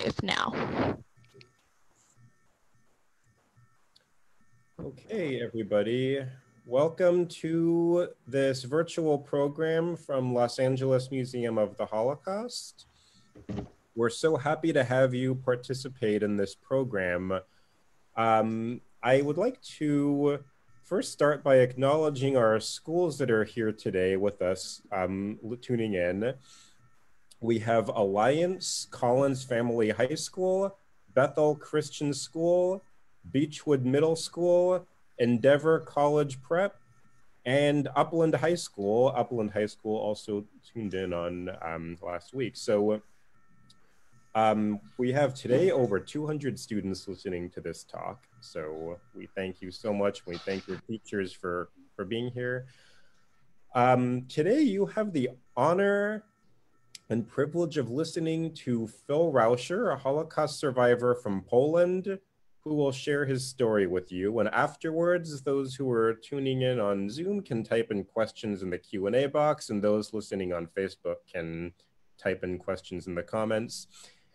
live now. Okay, everybody. Welcome to this virtual program from Los Angeles Museum of the Holocaust. We're so happy to have you participate in this program. I would like to first start by acknowledging our schools that are here today with us, tuning in. We have Alliance Collins Family High School, Bethel Christian School, Beechwood Middle School, Endeavor College Prep, and Upland High School. Upland High School also tuned in on last week. So we have today over 200 students listening to this talk. So we thank you so much. We thank your teachers for being here. Today you have the honor and privilege of listening to Phil Raucher, a Holocaust survivor from Poland, who will share his story with you. And afterwards, those who are tuning in on Zoom can type in questions in the Q&A box, and those listening on Facebook can type in questions in the comments.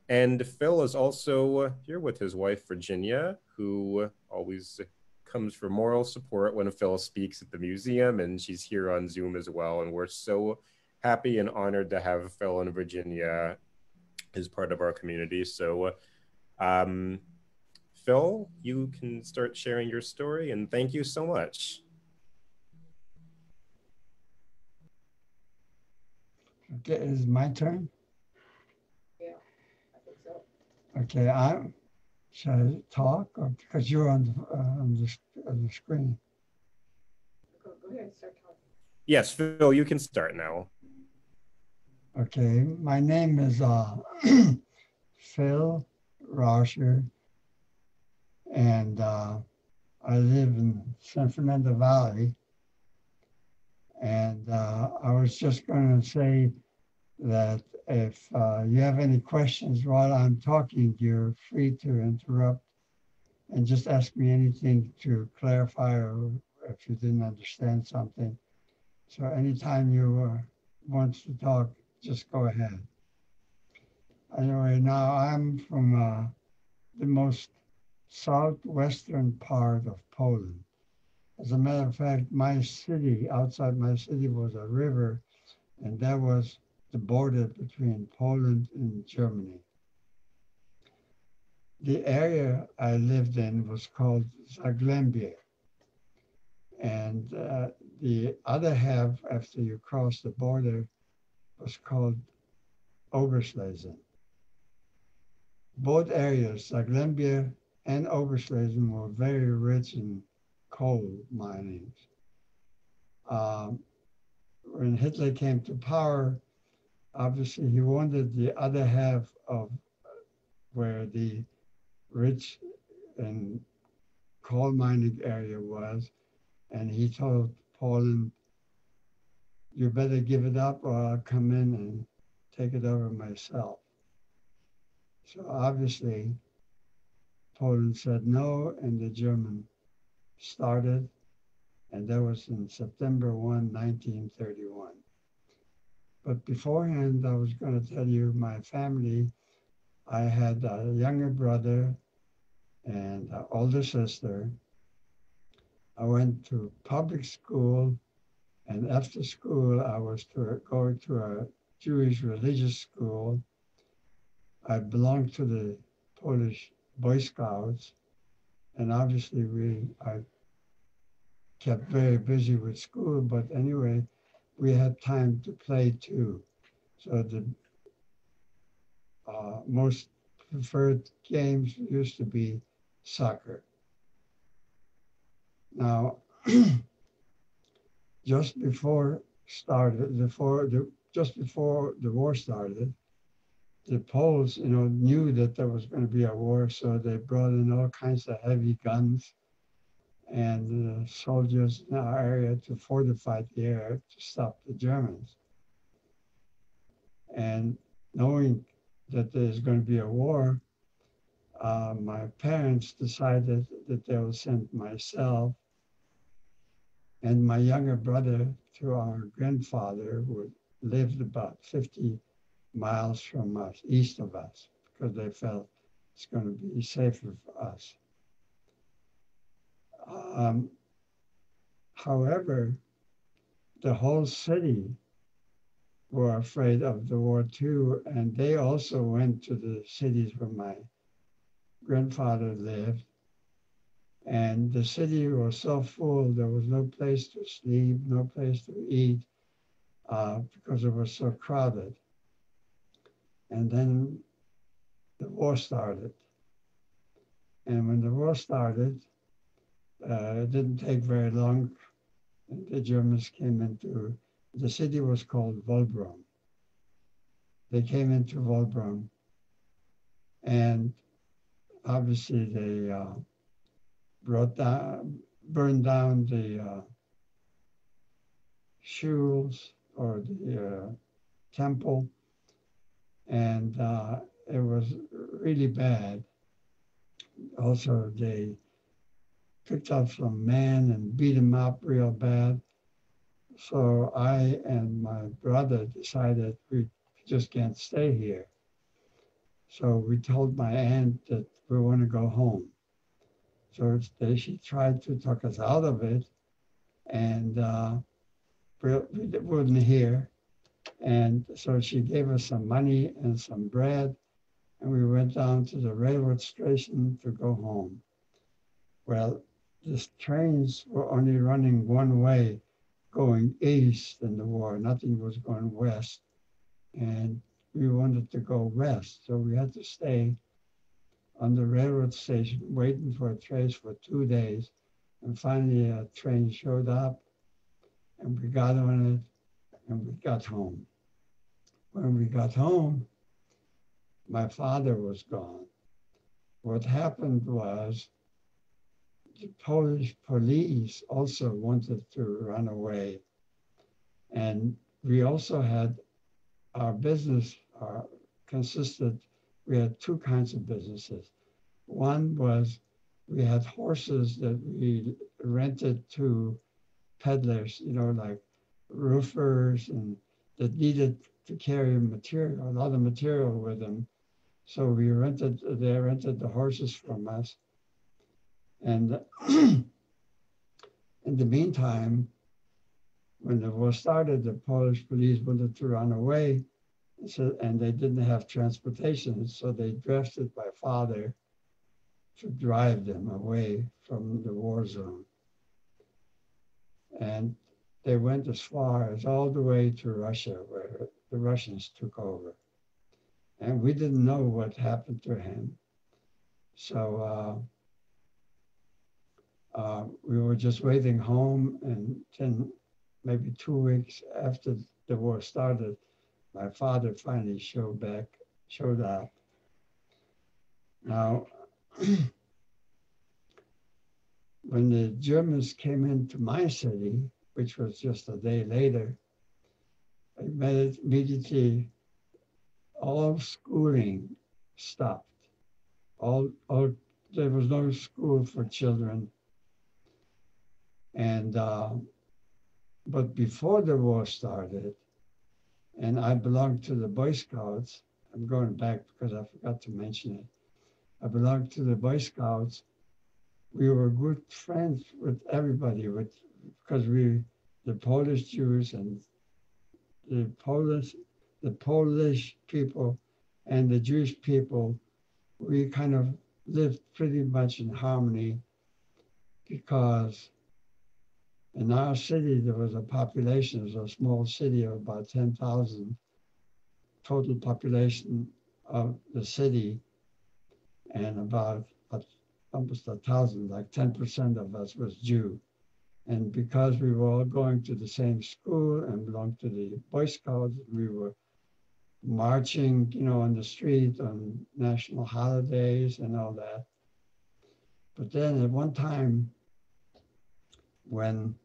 And Phil is also here with his wife, Virginia, who always comes for moral support when Phil speaks at the museum, and she's here on Zoom as well. And we're so happy and honored to have Phil and Virginia as part of our community. So Phil, you can start sharing your story, and thank you so much. Okay, is it my turn? Yeah, I think so. Okay, should I talk or because you're on the screen? Go ahead and start talking. Yes, Phil, you can start now. Okay, my name is Phil Raucher, and I live in San Fernando Valley. And I was just going to say that if you have any questions while I'm talking, you're free to interrupt and just ask me anything to clarify or if you didn't understand something. So anytime you want to talk, just go ahead. Anyway, now I'm from the most southwestern part of Poland. As a matter of fact, my city, outside my city was a river, and that was the border between Poland and Germany. The area I lived in was called Zagłębie. And the other half, after you cross the border, was called Oberschlesien. Both areas, Zagłębie and Oberschlesien, were very rich in coal mining. When Hitler came to power, obviously he wanted the other half of where the rich and coal mining area was, and he told Poland, you better give it up or I'll come in and take it over myself. So obviously Poland said no, and the German started, and that was in September 1, 1931. But beforehand, I was going to tell you my family. I had a younger brother and an older sister. I went to public school, and after school, I was going to a Jewish religious school. I belonged to the Polish Boy Scouts, and obviously I kept very busy with school, but anyway, we had time to play too. So the most preferred games used to be soccer. Now, just before the war started, the Poles, knew that there was going to be a war, so they brought in all kinds of heavy guns and soldiers in our area to fortify the area to stop the Germans. And knowing that there's going to be a war, my parents decided that they would send myself and my younger brother to our grandfather, who lived about 50 miles from us, east of us. because they felt it's going to be safer for us. However, the whole city were afraid of the war too, and they also went to the cities where my grandfather lived. And the city was so full, there was no place to sleep, no place to eat, because it was so crowded. And then the war started. And when the war started, it didn't take very long. And the Germans came into, the city was called Wolbrom. They came into Wolbrom, and obviously they burned down the shuls or the temple, and it was really bad. Also, they picked up some men and beat him up real bad. So I and my brother decided we just can't stay here. So we told my aunt that we want to go home. So she tried to talk us out of it, and we wouldn't hear. And so she gave us some money and some bread, and we went down to the railroad station to go home. Well, the trains were only running one way, going east in the war. Nothing was going west. And we wanted to go west, so we had to stay on the railroad station waiting for a train for 2 days. And finally a train showed up, and we got on it, and we got home. When we got home, my father was gone. What happened was the Polish police also wanted to run away. And we also had our business consisted, we had two kinds of businesses. One was we had horses that we rented to peddlers, like roofers, and that needed to carry material, a lot of material with them. So they rented the horses from us. And in the meantime, when the war started, the Polish police wanted to run away, and they didn't have transportation, so they drafted my father to drive them away from the war zone. And they went as far as all the way to Russia, where the Russians took over. And we didn't know what happened to him. So we were just waiting home, and then maybe 2 weeks after the war started, my father finally showed up. Now, when the Germans came into my city, which was just a day later, immediately all schooling stopped. There was no school for children. And but before the war started, and I belonged to the Boy Scouts. I'm going back because I forgot to mention it. I belonged to the Boy Scouts. We were good friends with everybody, because the Polish Jews and the Polish people and the Jewish people, we kind of lived pretty much in harmony, because in our city, there was a population, it was a small city of about 10,000 total population of the city, and about almost 1,000, like 10% of us was Jew. And because we were all going to the same school and belonged to the Boy Scouts, we were marching, on the street on national holidays and all that. But then at one time, when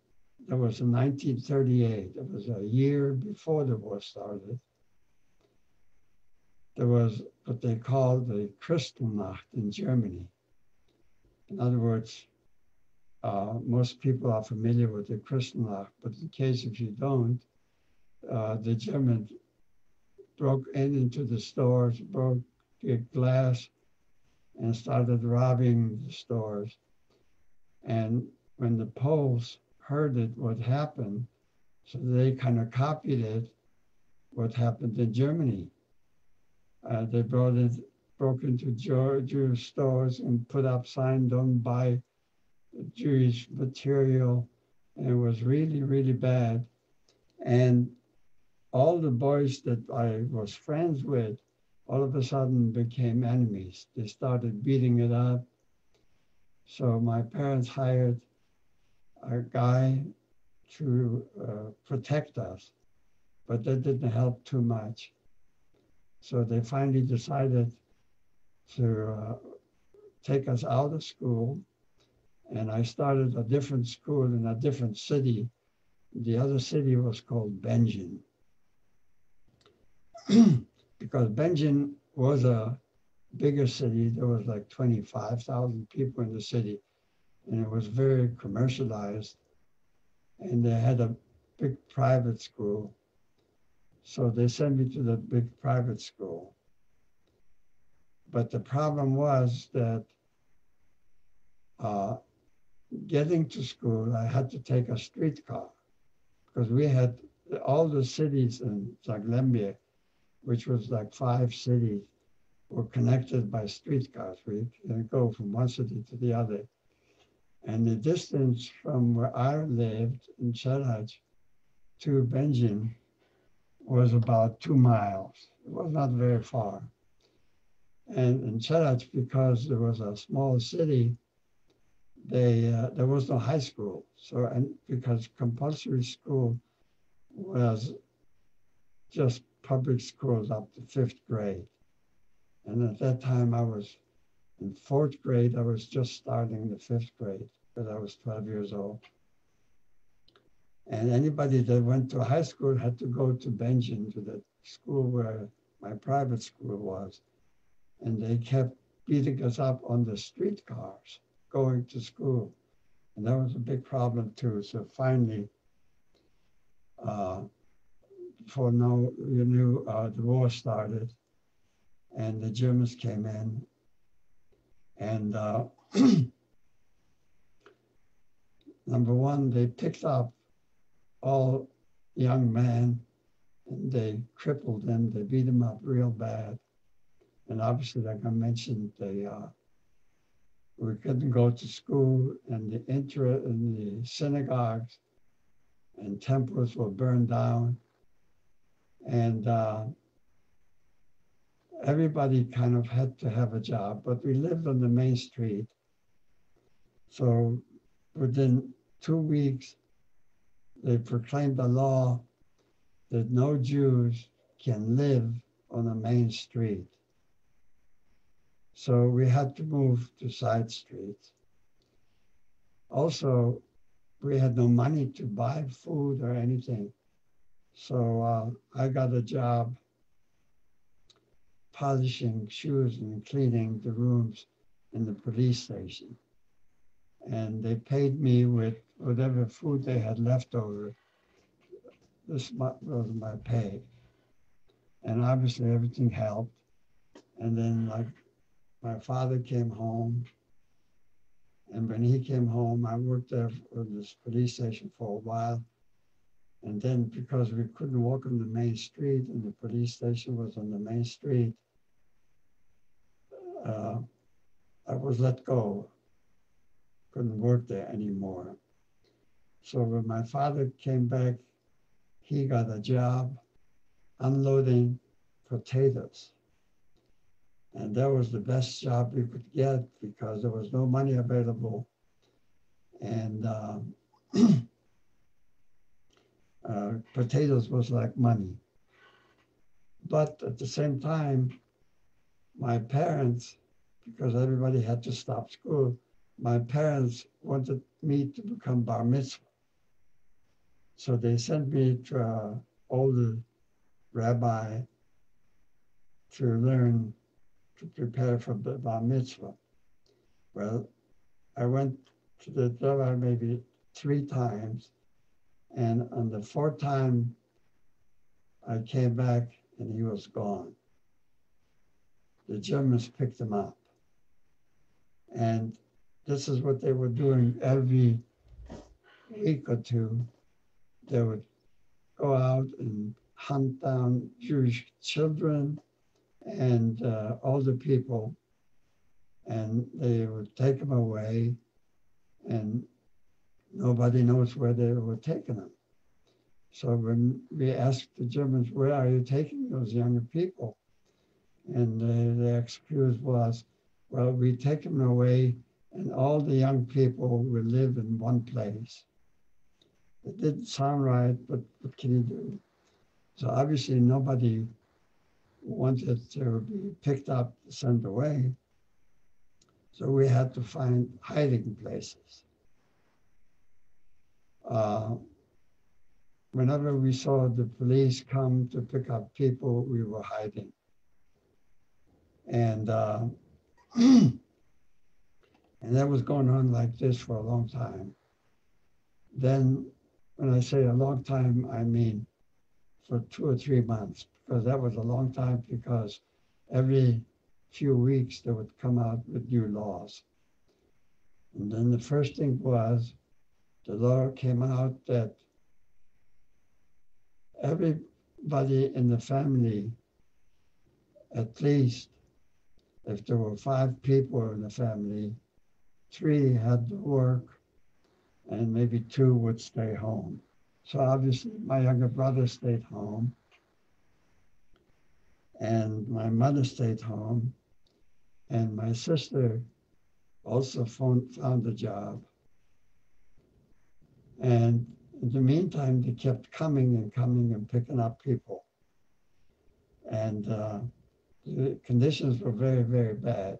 there was in 1938, it was a year before the war started, there was what they called the Kristallnacht in Germany. In other words, most people are familiar with the Kristallnacht, but in case if you don't, the Germans broke into the stores, broke get glass and started robbing the stores. And when the Poles heard it, what happened, so they kind of copied it, what happened in Germany. They broke into Jewish stores and put up signs, don't buy Jewish material. And it was really, really bad. And all the boys that I was friends with, all of a sudden became enemies. They started beating it up. So my parents hired a guy to protect us, but that didn't help too much. So they finally decided to take us out of school. And I started a different school in a different city. The other city was called Benjamin. Because Benjamin was a bigger city. There was like 25,000 people in the city. And it was very commercialized. And they had a big private school. So they sent me to the big private school. But the problem was that getting to school, I had to take a streetcar because we had all the cities in Zagłębie, which was like 5 cities, were connected by streetcars. We can go from one city to the other. And the distance from where I lived in Czeladz to Benjamin was about 2 miles. It was not very far. And in Czeladz, because there was a small city, there was no high school. So, and because compulsory school was just public schools up to 5th grade. And at that time I was in 4th grade. I was just starting the 5th grade because I was 12 years old. And anybody that went to high school had to go to Benjamin, to the school where my private school was. And they kept beating us up on the streetcars going to school. And that was a big problem too. So finally, before you knew, the war started and the Germans came in. And number one, they picked up all young men and they crippled them. They beat them up real bad. And obviously, like I mentioned, we couldn't go to school, and the synagogues and temples were burned down. And everybody kind of had to have a job, but we lived on the main street. So within 2 weeks, they proclaimed a law that no Jews can live on the main street. So we had to move to side streets. Also, we had no money to buy food or anything. So I got a job polishing shoes and cleaning the rooms in the police station. And they paid me with whatever food they had left over. This was my pay. And obviously everything helped. And then like my father came home. And when he came home, I worked there at this police station for a while. And then because we couldn't walk on the main street and the police station was on the main street, I was let go. Couldn't work there anymore. So when my father came back, he got a job unloading potatoes. And that was the best job we could get because there was no money available. And potatoes was like money. But at the same time, my parents, because everybody had to stop school, my parents wanted me to become bar mitzvah. So they sent me to an older rabbi to learn to prepare for the bar mitzvah. Well, I went to the rabbi maybe 3 times, and on the 4th time, I came back and he was gone. the Germans picked them up. And this is what they were doing every week or two. They would go out and hunt down Jewish children and older people, and they would take them away, and nobody knows where they were taking them. So when we asked the Germans, where are you taking those younger people? And the excuse was, well, we take them away and all the young people will live in one place. It didn't sound right, but what can you do? So obviously nobody wanted to be picked up, sent away. So we had to find hiding places. Whenever we saw the police come to pick up people, we were hiding. And and that was going on like this for a long time. Then when I say a long time, I mean for 2 or 3 months, because that was a long time, because every few weeks they would come out with new laws. And then the first thing was, the law came out that everybody in the family, at least if there were 5 people in the family, 3 had to work and maybe 2 would stay home. So obviously my younger brother stayed home and my mother stayed home, and my sister also found a job. And in the meantime, they kept coming and picking up people. And the conditions were very, very bad.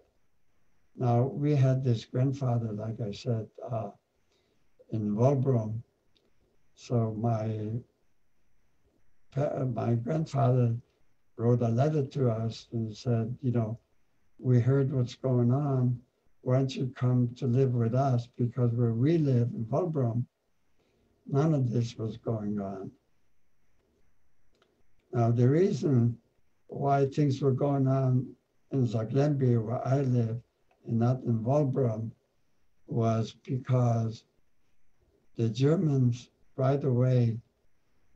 Now, we had this grandfather, like I said, in Wolbrom. So my grandfather wrote a letter to us and said, you know, we heard what's going on. Why don't you come to live with us? Because where we live in Wolbrom, none of this was going on. Now, the reason why things were going on in Zagłębie, where I live, and not in Wolbrom, was because the Germans right away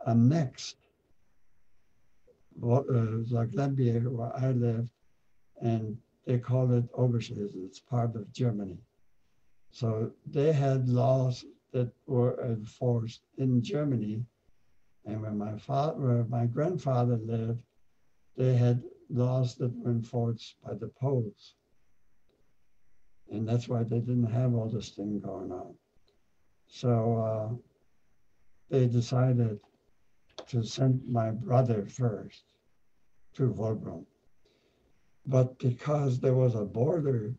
annexed Zagłębie, where I lived, and they called it Oberschlesien. It's part of Germany. So they had laws that were enforced in Germany. And when my grandfather lived, they had laws that were enforced by the Poles. And that's why they didn't have all this thing going on. So they decided to send my brother first to Wolbrom. But because there was a border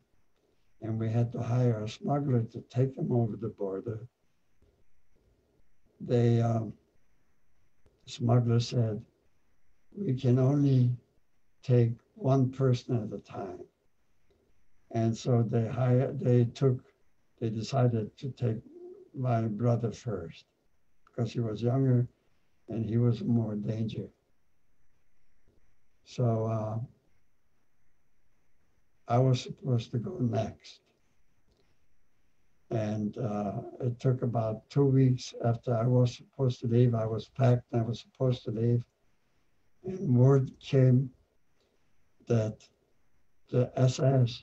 and we had to hire a smuggler to take him over the border, the smuggler said, we can only take one person at a time. And so they decided to take my brother first because he was younger and he was more in danger. So I was supposed to go next. And it took about 2 weeks after I was supposed to leave. I was packed and I was supposed to leave. And word came that the SS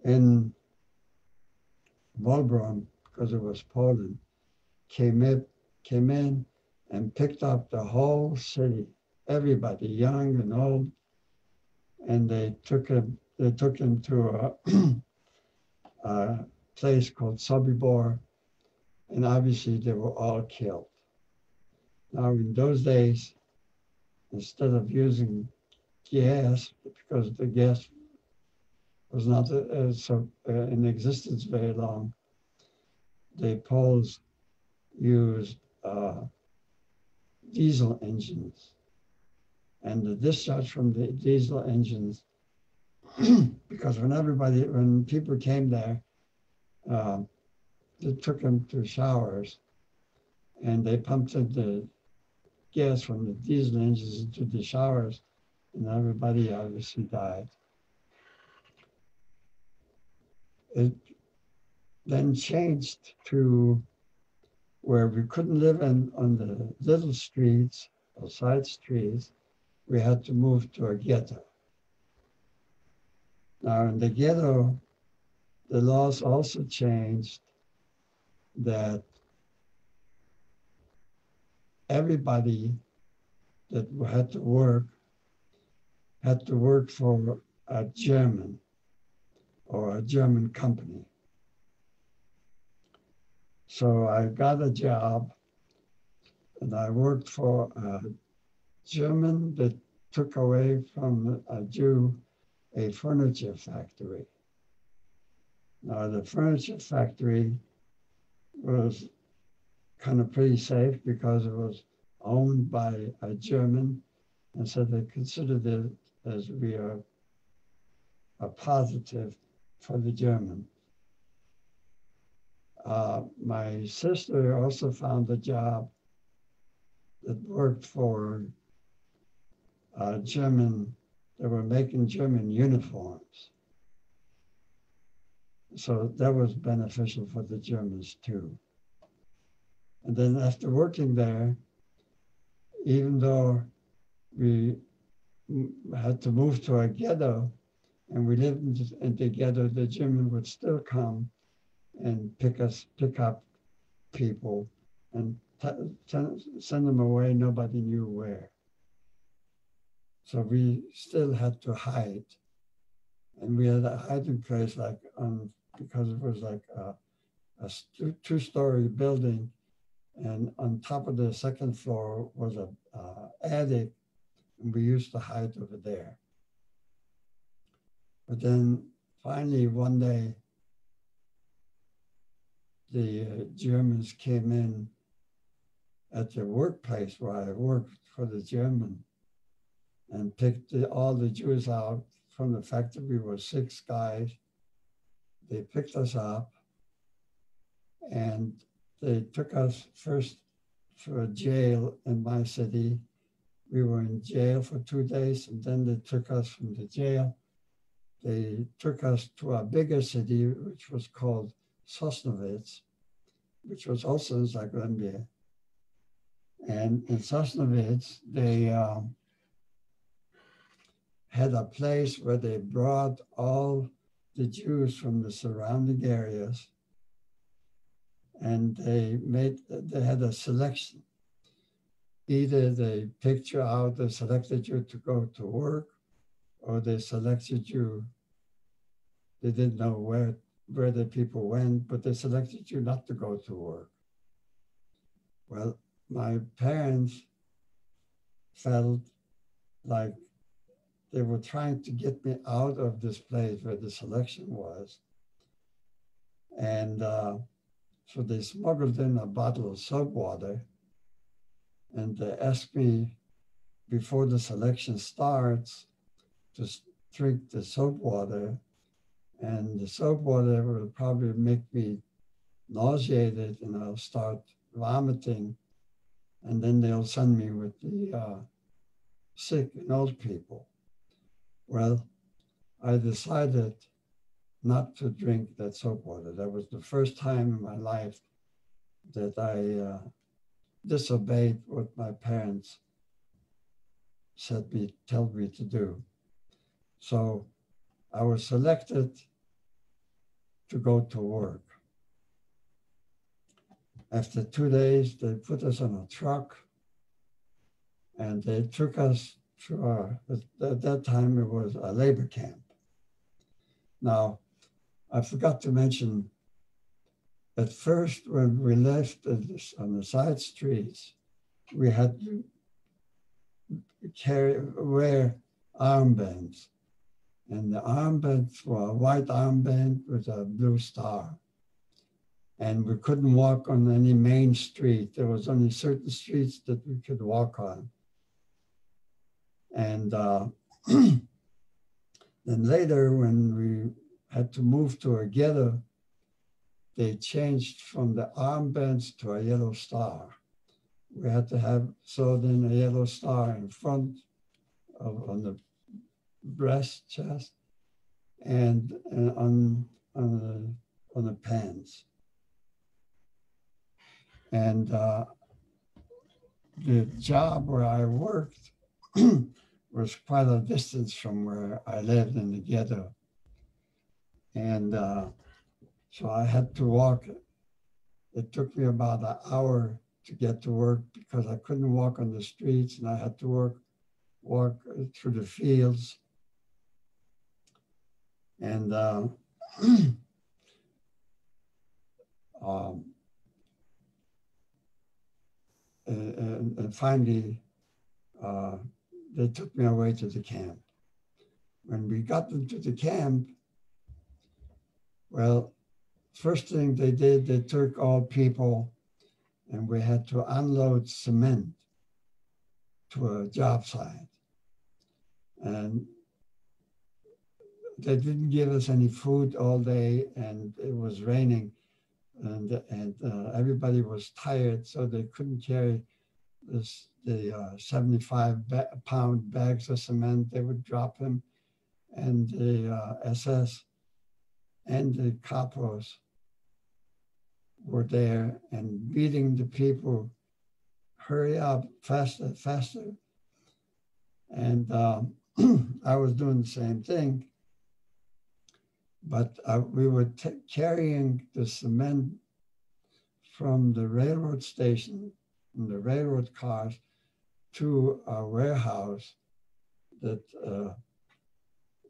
in Wolbrom, because it was Poland, came in and picked up the whole city, everybody, young and old, and they took him to a place called Sobibor, and obviously they were all killed. Now in those days, instead of using gas, because the gas was not in existence very long, the Poles used diesel engines. And the discharge from the diesel engines, because when people came there, they took them to showers and they pumped in the gas from the diesel engines into the showers, and everybody obviously died. It then changed to where we couldn't live on the little streets or side streets. We had to move to a ghetto. Now in the ghetto, the laws also changed that everybody that had to work for a German or a German company. So I got a job and I worked for a German that took away from a Jew a furniture factory. Now the furniture factory was kind of pretty safe because it was owned by a German, and so they considered it as a positive for the German. My sister also found a job that worked for German, they were making German uniforms. So that was beneficial for the Germans too. And then after working there, even though we had to move to a ghetto and we lived in the ghetto, the German would still come and pick up people and send them away, nobody knew where. So we still had to hide. And we had a hiding place because it was like a two-story building, and on top of the second floor was a attic, and we used to hide over there. But then finally one day, the Germans came in at the workplace where I worked for the German and picked all the Jews out from the factory. We were 6 guys. They picked us up and they took us first to a jail in my city. We were in jail for 2 days, and then they took us from the jail. They took us to a bigger city, which was called Sosnovitz, which was also in Zagłębie. And in Sosnovitz, they had a place where they brought all the Jews from the surrounding areas, and they had a selection. Either they picked you out, they selected you to go to work, or they selected you, they didn't know where the people went, but they selected you not to go to work. Well, my parents felt like they were trying to get me out of this place where the selection was. And so they smuggled in a bottle of soap water, and they asked me before the selection starts to drink the soap water, and the soap water will probably make me nauseated and I'll start vomiting, and then they'll send me with the sick and old people. Well, I decided not to drink that soap water. That was the first time in my life that I disobeyed what my parents told me to do. So I was selected to go to work. After 2 days, they put us on a truck and they took us to at that time it was a labor camp. Now, I forgot to mention, at first when we left on the side streets, we had to wear armbands. And the armbands were a white armband with a blue star. And we couldn't walk on any main street. There was only certain streets that we could walk on. And then later, when we had to move to a ghetto, they changed from the armbands to a yellow star. We had to have sewed in a yellow star in front on the breast, chest, and on the pants. And the job where I worked was quite a distance from where I lived in the ghetto. And so I had to walk. It took me about an hour to get to work because I couldn't walk on the streets, and I had to walk through the fields. And and finally, they took me away to the camp. When we got into the camp, well, first thing they did, they took all people, and we had to unload cement to a job site. And they didn't give us any food all day, and it was raining, and everybody was tired, so they couldn't carry the 75-pound bags of cement. They would drop them, and the SS and the capos were there and beating the people, hurry up, faster, faster. And I was doing the same thing, but we were carrying the cement from the railroad station, from the railroad cars, to a warehouse that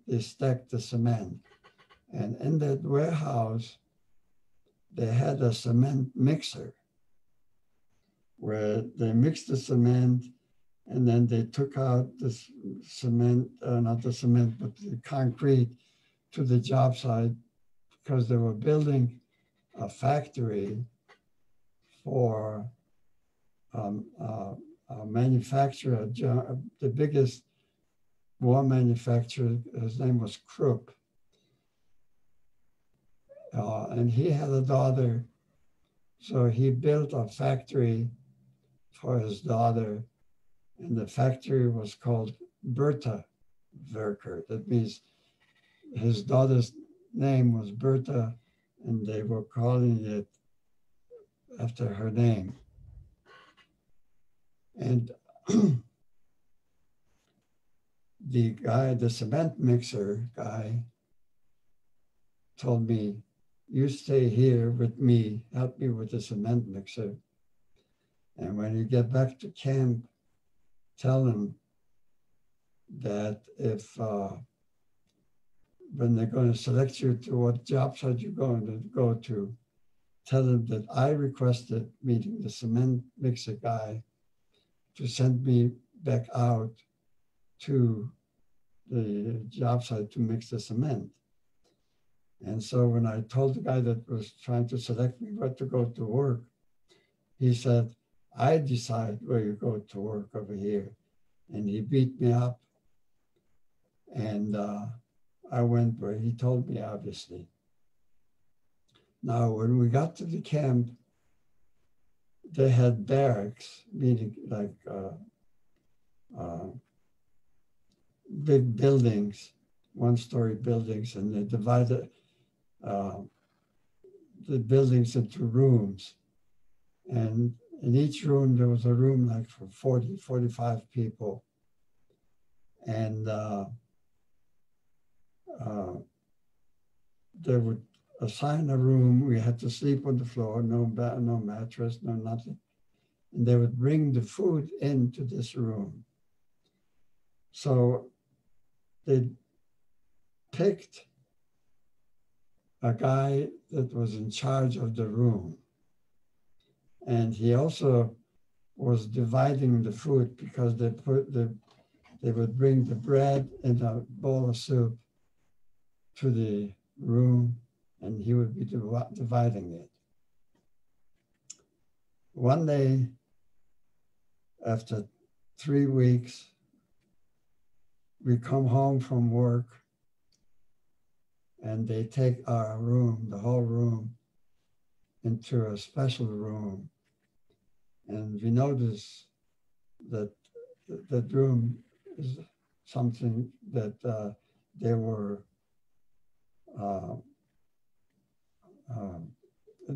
they stacked the cement. And in that warehouse, they had a cement mixer where they mixed the cement, and then they took out the cement, not the cement, but the concrete to the job site, because they were building a factory for a manufacturer, the biggest war manufacturer. His name was Krupp. And he had a daughter, so he built a factory for his daughter, and the factory was called Bertha Werker. That means his daughter's name was Bertha, and they were calling it after her name. And the guy, the cement mixer guy, told me, "You stay here with me, help me with the cement mixer. And when you get back to camp, tell them that if, when they're going to select you to what job site you're going to go to, tell them that I requested meeting the cement mixer guy to send me back out to the job site to mix the cement." And so when I told the guy that was trying to select me where to go to work, he said, "I decide where you go to work over here." And he beat me up. And I went where he told me, obviously. Now, when we got to the camp, they had barracks, meaning like big buildings, one-story buildings, and they divided the buildings into rooms. And in each room, there was a room like for 40, 45 people. And they would assign a room. We had to sleep on the floor, no mattress, no nothing. And they would bring the food into this room. So they picked a guy that was in charge of the room. And he also was dividing the food, because they would bring the bread in a bowl of soup to the room, and he would be dividing it. One day, after 3 weeks, we come home from work, and they take our room, the whole room, into a special room. And we notice that that room is something that they were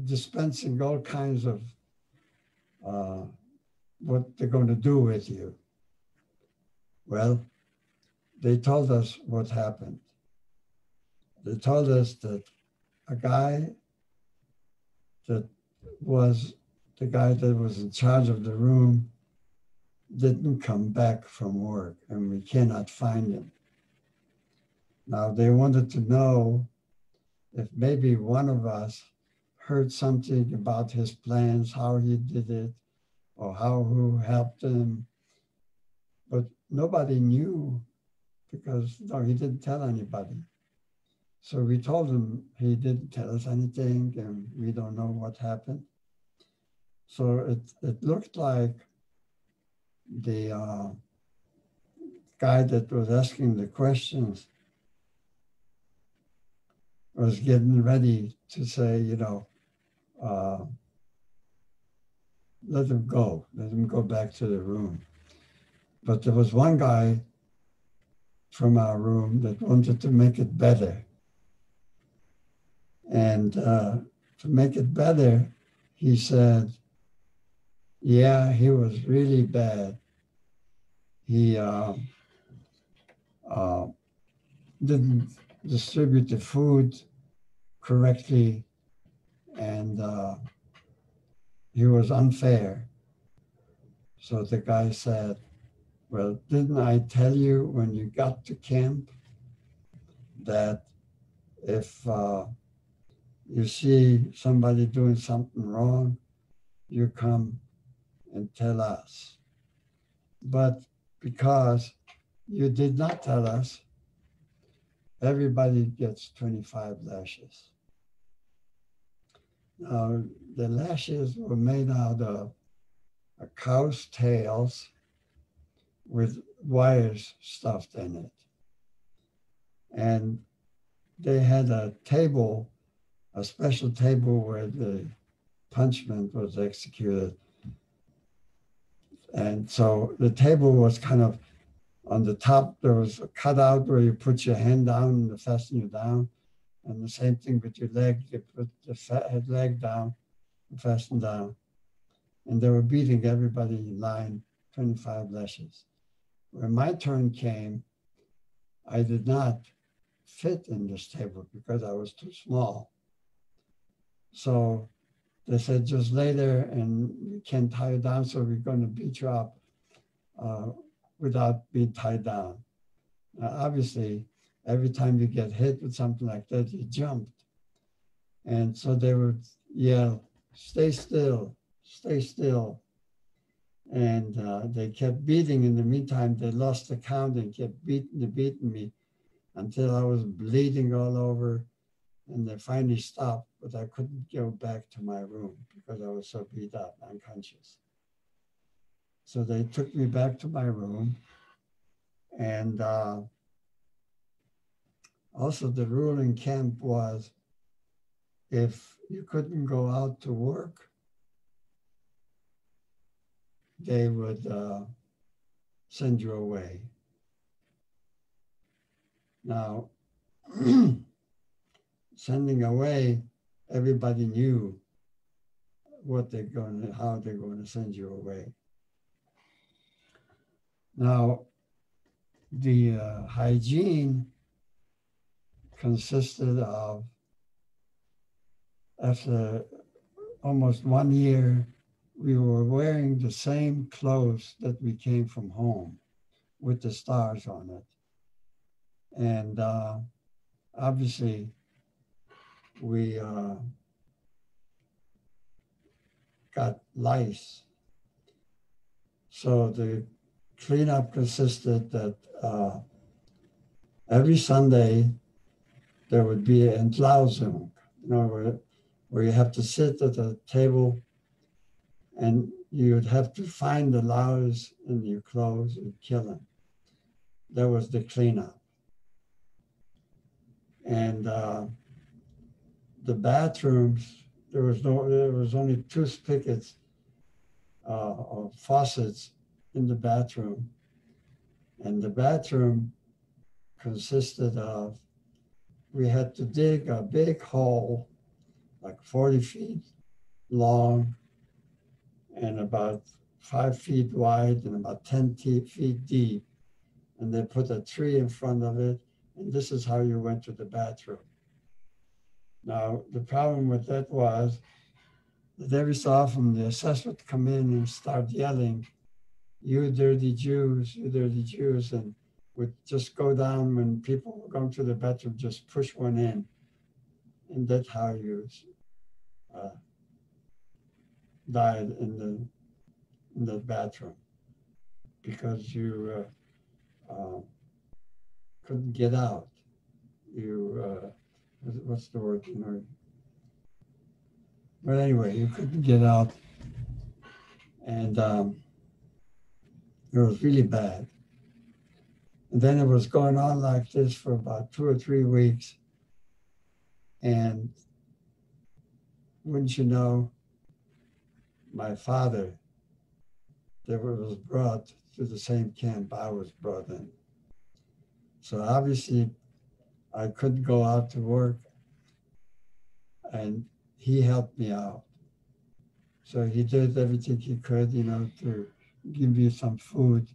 dispensing all kinds of what they're going to do with you. Well, they told us what happened. They told us that a guy that was the guy that was in charge of the room didn't come back from work, and we cannot find him. Now, they wanted to know if maybe one of us heard something about his plans, how he did it, or who helped him. But nobody knew because he didn't tell anybody. So we told him he didn't tell us anything and we don't know what happened. So it looked like the guy that was asking the questions was getting ready to say, let him go back to the room. But there was one guy from our room that wanted to make it better. And to make it better, he said, yeah, he was really bad. He didn't distribute the food correctly, and he was unfair. So the guy said, well, didn't I tell you when you got to camp that if you see somebody doing something wrong, you come and tell us. But because you did not tell us, everybody gets 25 lashes. Now, the lashes were made out of a cow's tails with wires stuffed in it. And they had a table, a special table where the punishment was executed. And so the table was kind of on the top, there was a cutout where you put your hand down and they fasten you down. And the same thing with your leg, you put the leg down and fasten down. And they were beating everybody in line, 25 lashes. When my turn came, I did not fit in this table because I was too small. So they said, just lay there and we can't tie you down, so we're going to beat you up without being tied down. Now, obviously, every time you get hit with something like that, you jumped. And so they would yell, stay still, stay still. And they kept beating. In the meantime, they lost the count and kept beating me until I was bleeding all over. And they finally stopped, but I couldn't go back to my room because I was so beat up, unconscious. So they took me back to my room. And also the rule in camp was if you couldn't go out to work, they would send you away. Now, sending away, everybody knew how they're going to send you away. Now, the hygiene consisted of, after almost 1 year, we were wearing the same clothes that we came from home with the stars on it. And obviously, we got lice. So the cleanup consisted that every Sunday there would be an Entlausung, where you have to sit at a table and you would have to find the Laos in your clothes and kill them. That was the cleanup. And the bathrooms, there was only 2 spigots or faucets in the bathroom. And the bathroom consisted of, we had to dig a big hole, like 40 feet long and about 5 feet wide and about 10 feet deep. And they put a tree in front of it. And this is how you went to the bathroom. Now, the problem with that was that every so often the assessor would come in and start yelling, "You dirty Jews, you dirty Jews," and would just go down when people were going to the bathroom, just push one in. And that's how you died in the bathroom, because you couldn't get out. You, what's the word, you know? But anyway, you couldn't get out. And it was really bad. And then it was going on like this for about 2 or 3 weeks. And wouldn't you know, my father that was brought to the same camp I was brought in. So obviously I couldn't go out to work, and he helped me out. So he did everything he could, you know, to give me some food.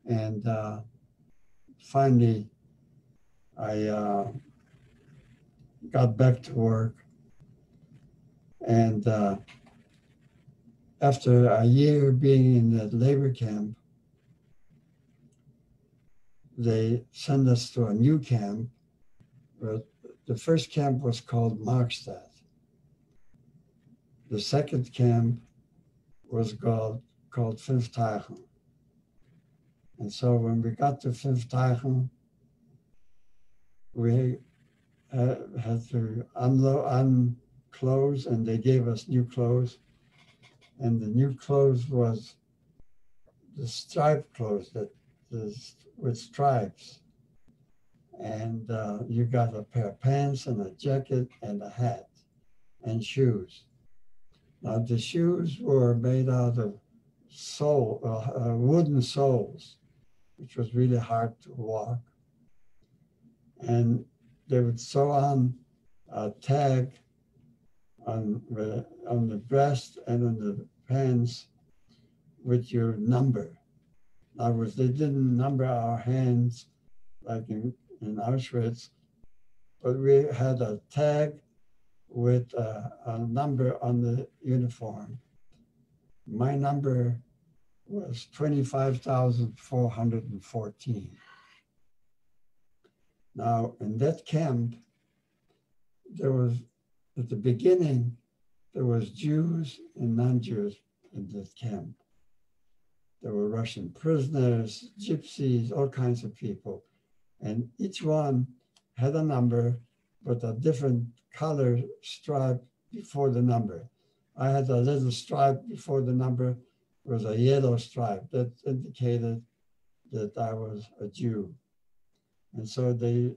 And finally, I got back to work. And after a year being in the labor camp, they sent us to a new camp. The first camp was called Markstadt. The second camp was called Fünfteichen. And so when we got to Fünfteichen, we had to unclothes, and they gave us new clothes. And the new clothes was the striped clothes with stripes. And you got a pair of pants and a jacket and a hat and shoes. Now the shoes were made out of wooden soles, which was really hard to walk. And they would sew on a tag on the breast and on the pants with your number. In other words, they didn't number our hands like in Auschwitz, but we had a tag with a number on the uniform. My number was 25,414. Now, in that camp, there was, at the beginning, there was Jews and non-Jews in this camp. There were Russian prisoners, gypsies, all kinds of people. And each one had a number, but a different color stripe before the number. I had a little stripe before the number, was a yellow stripe that indicated that I was a Jew. And so they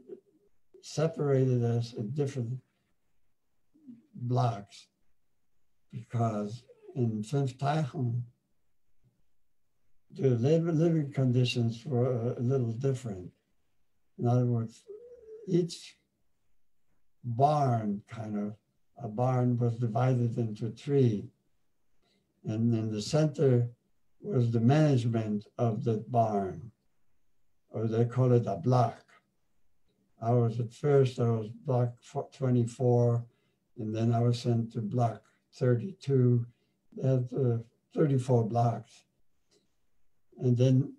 separated us in different blocks, because in Fünfteichen, the living conditions were a little different. In other words, each barn, a barn was divided into 3. And in the center was the management of the barn, or they call it a block. I was block 24, and then I was sent to block 32. They had 34 blocks. And then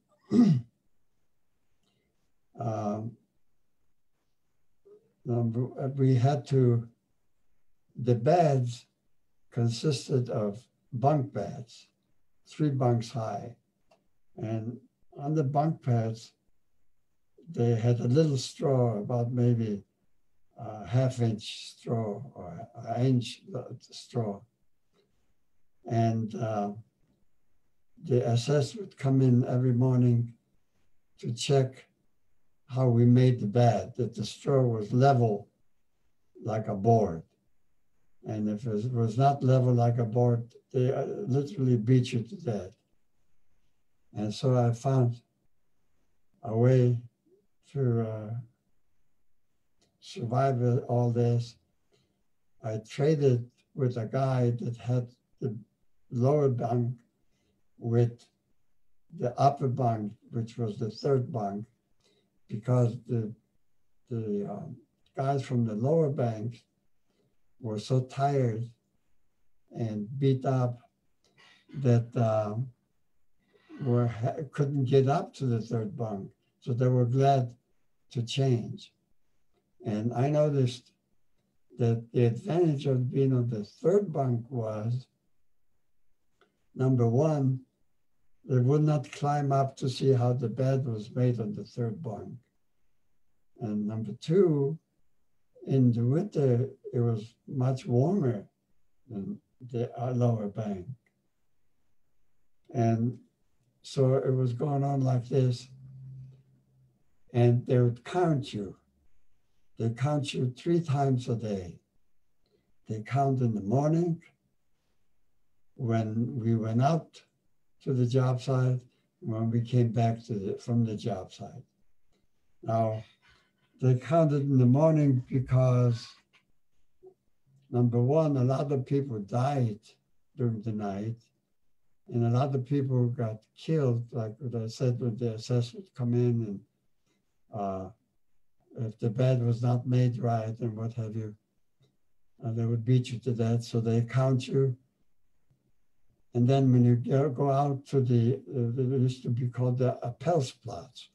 we had to, the beds consisted of bunk beds, 3 bunks high. And on the bunk pads, they had a little straw, about maybe a half-inch straw or an inch straw. And the SS would come in every morning to check how we made the bed, that the straw was level like a board. And if it was not level like a board, they literally beat you to death. And so I found a way to survive all this, I traded with a guy that had the lower bunk with the upper bunk, which was the third bunk, because the guys from the lower banks were so tired and beat up that couldn't get up to the third bunk. So they were glad to change. And I noticed that the advantage of being on the third bunk was, number one, they would not climb up to see how the bed was made on the third bunk. And number two, in the winter, it was much warmer than the lower bank. And so it was going on like this. And they would count you. They count you 3 times a day. They count in the morning when we went out to the job site, when we came back from the job site. Now, they counted in the morning because, number one, a lot of people died during the night, and a lot of people got killed, like what I said, when the SS would come in and if the bed was not made right and what have you, they would beat you to death. So they count you. And then when you go out to it used to be called the Appelsplatz.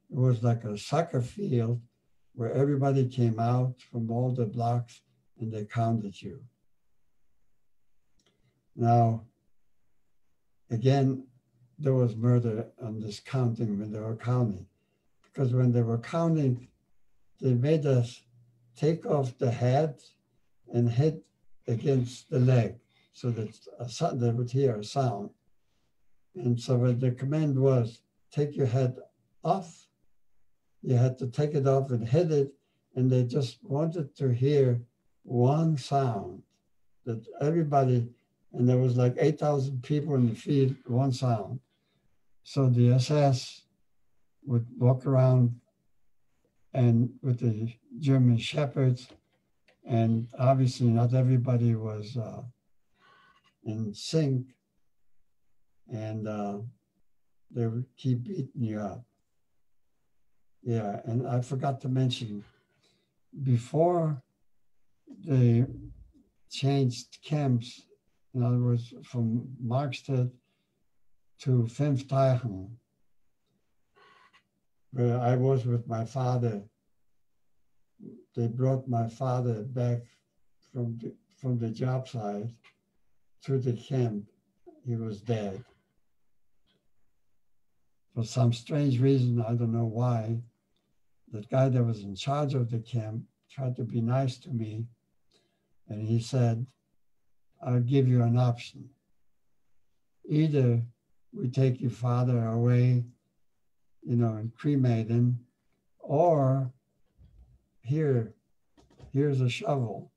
It was like a soccer field where everybody came out from all the blocks and they counted you. Now, again, there was murder on this counting when they were counting. Because when they were counting, they made us take off the head and hit against the leg so that they would hear a sound. And so when the command was, take your head off, you had to take it off and hit it, and they just wanted to hear one sound that everybody, and there was like 8,000 people in the field, one sound. So the SS would walk around and with the German shepherds, and obviously not everybody was in sync, and they would keep beating you up. Yeah, and I forgot to mention, before they changed camps, in other words, from Markstedt to Fünfteichen, where I was with my father. They brought my father back from the job site to the camp. He was dead. For some strange reason, I don't know why, the guy that was in charge of the camp tried to be nice to me. And he said, I'll give you an option. Either we take your father away, and cremate him, or here's a shovel.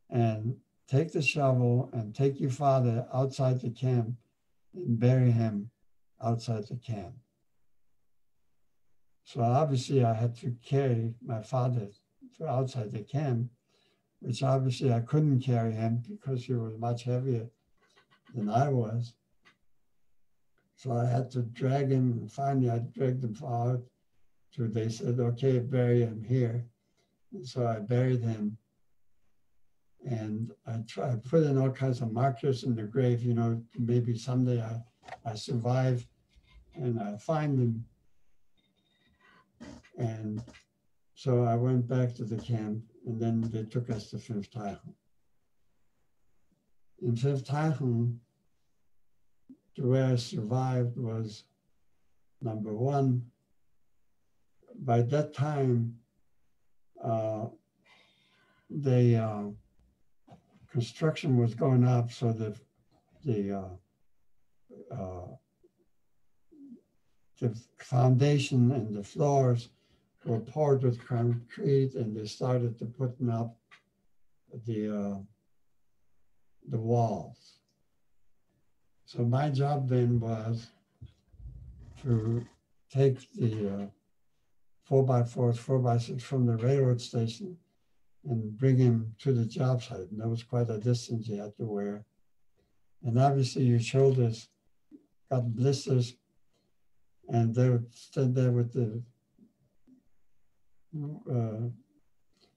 And take the shovel and take your father outside the camp and bury him outside the camp. So obviously I had to carry my father to outside the camp, which obviously I couldn't carry him because he was much heavier than I was. So I had to drag him, and finally I dragged him out till they said, okay, bury him here. And so I buried him. And I put in all kinds of markers in the grave, maybe someday I survive and I find him. And so I went back to the camp, and then they took us to Fünfteichen. In Fünfteichen, the way I survived was, number one, by that time, construction was going up, so the foundation and the floors were poured with concrete, and they started to putting up the walls. So my job then was to take the 4x4s, 4x6 from the railroad station and bring him to the job site. And that was quite a distance you had to wear. And obviously your shoulders got blisters, and they would stand there with the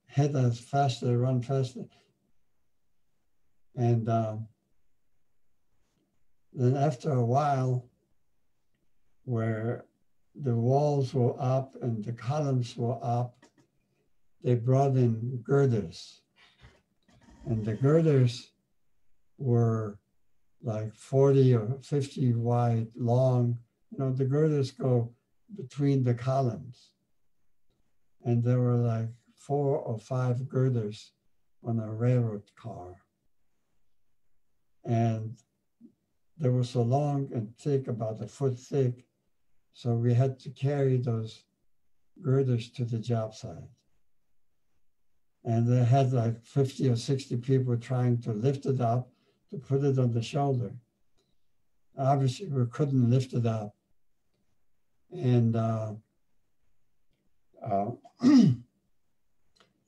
head as faster, run faster. And then after a while, where the walls were up and the columns were up, they brought in girders. And the girders were like 40 or 50 wide, long. You know, the girders go between the columns. And there were like 4 or 5 girders on a railroad car. And they were so long and thick, about a foot thick. So we had to carry those girders to the job site. And they had like 50 or 60 people trying to lift it up, to put it on the shoulder. Obviously, we couldn't lift it up. And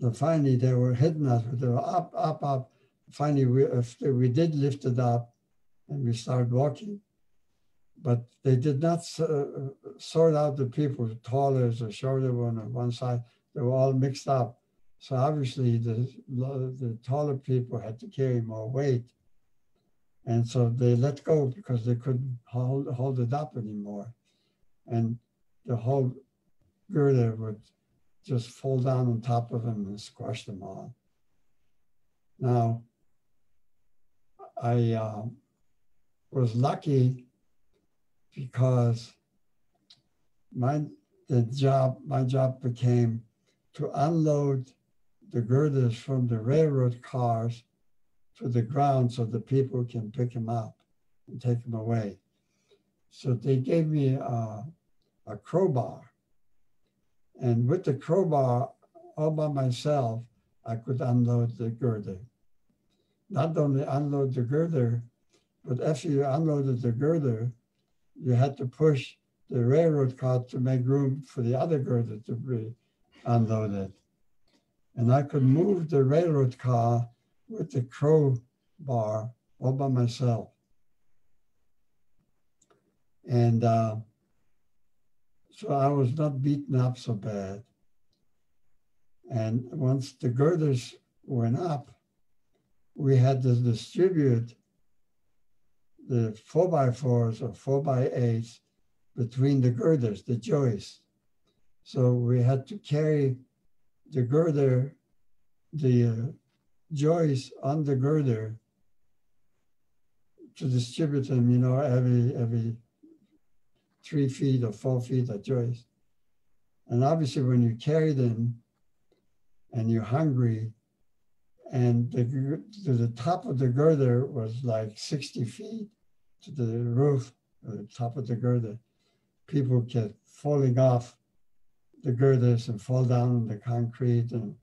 so finally, they were hitting us, they were up, up, up. Finally, we did lift it up and we started walking. But they did not sort out the people, taller or shorter one on one side. They were all mixed up. So obviously, the taller people had to carry more weight. And so they let go because they couldn't hold it up anymore. And the whole girder would just fall down on top of them and squash them all. Now, I was lucky because my job became to unload the girders from the railroad cars to the ground so the people can pick them up and take them away. So they gave me a crowbar. And with the crowbar, all by myself, I could unload the girder. Not only unload the girder, but after you unloaded the girder, you had to push the railroad car to make room for the other girder to be unloaded. And I could move the railroad car with the crowbar all by myself. And so I was not beaten up so bad. And once the girders went up, we had to distribute the 4x4s or 4x8s between the girders, the joists. So we had to carry the girder, the joist on the girder to distribute them, you know, every 3 feet or 4 feet a joist. And obviously when you carry them and you're hungry, and to the top of the girder was like 60 feet to the roof, the top of the girder, people kept falling off the girders and fall down on the concrete, and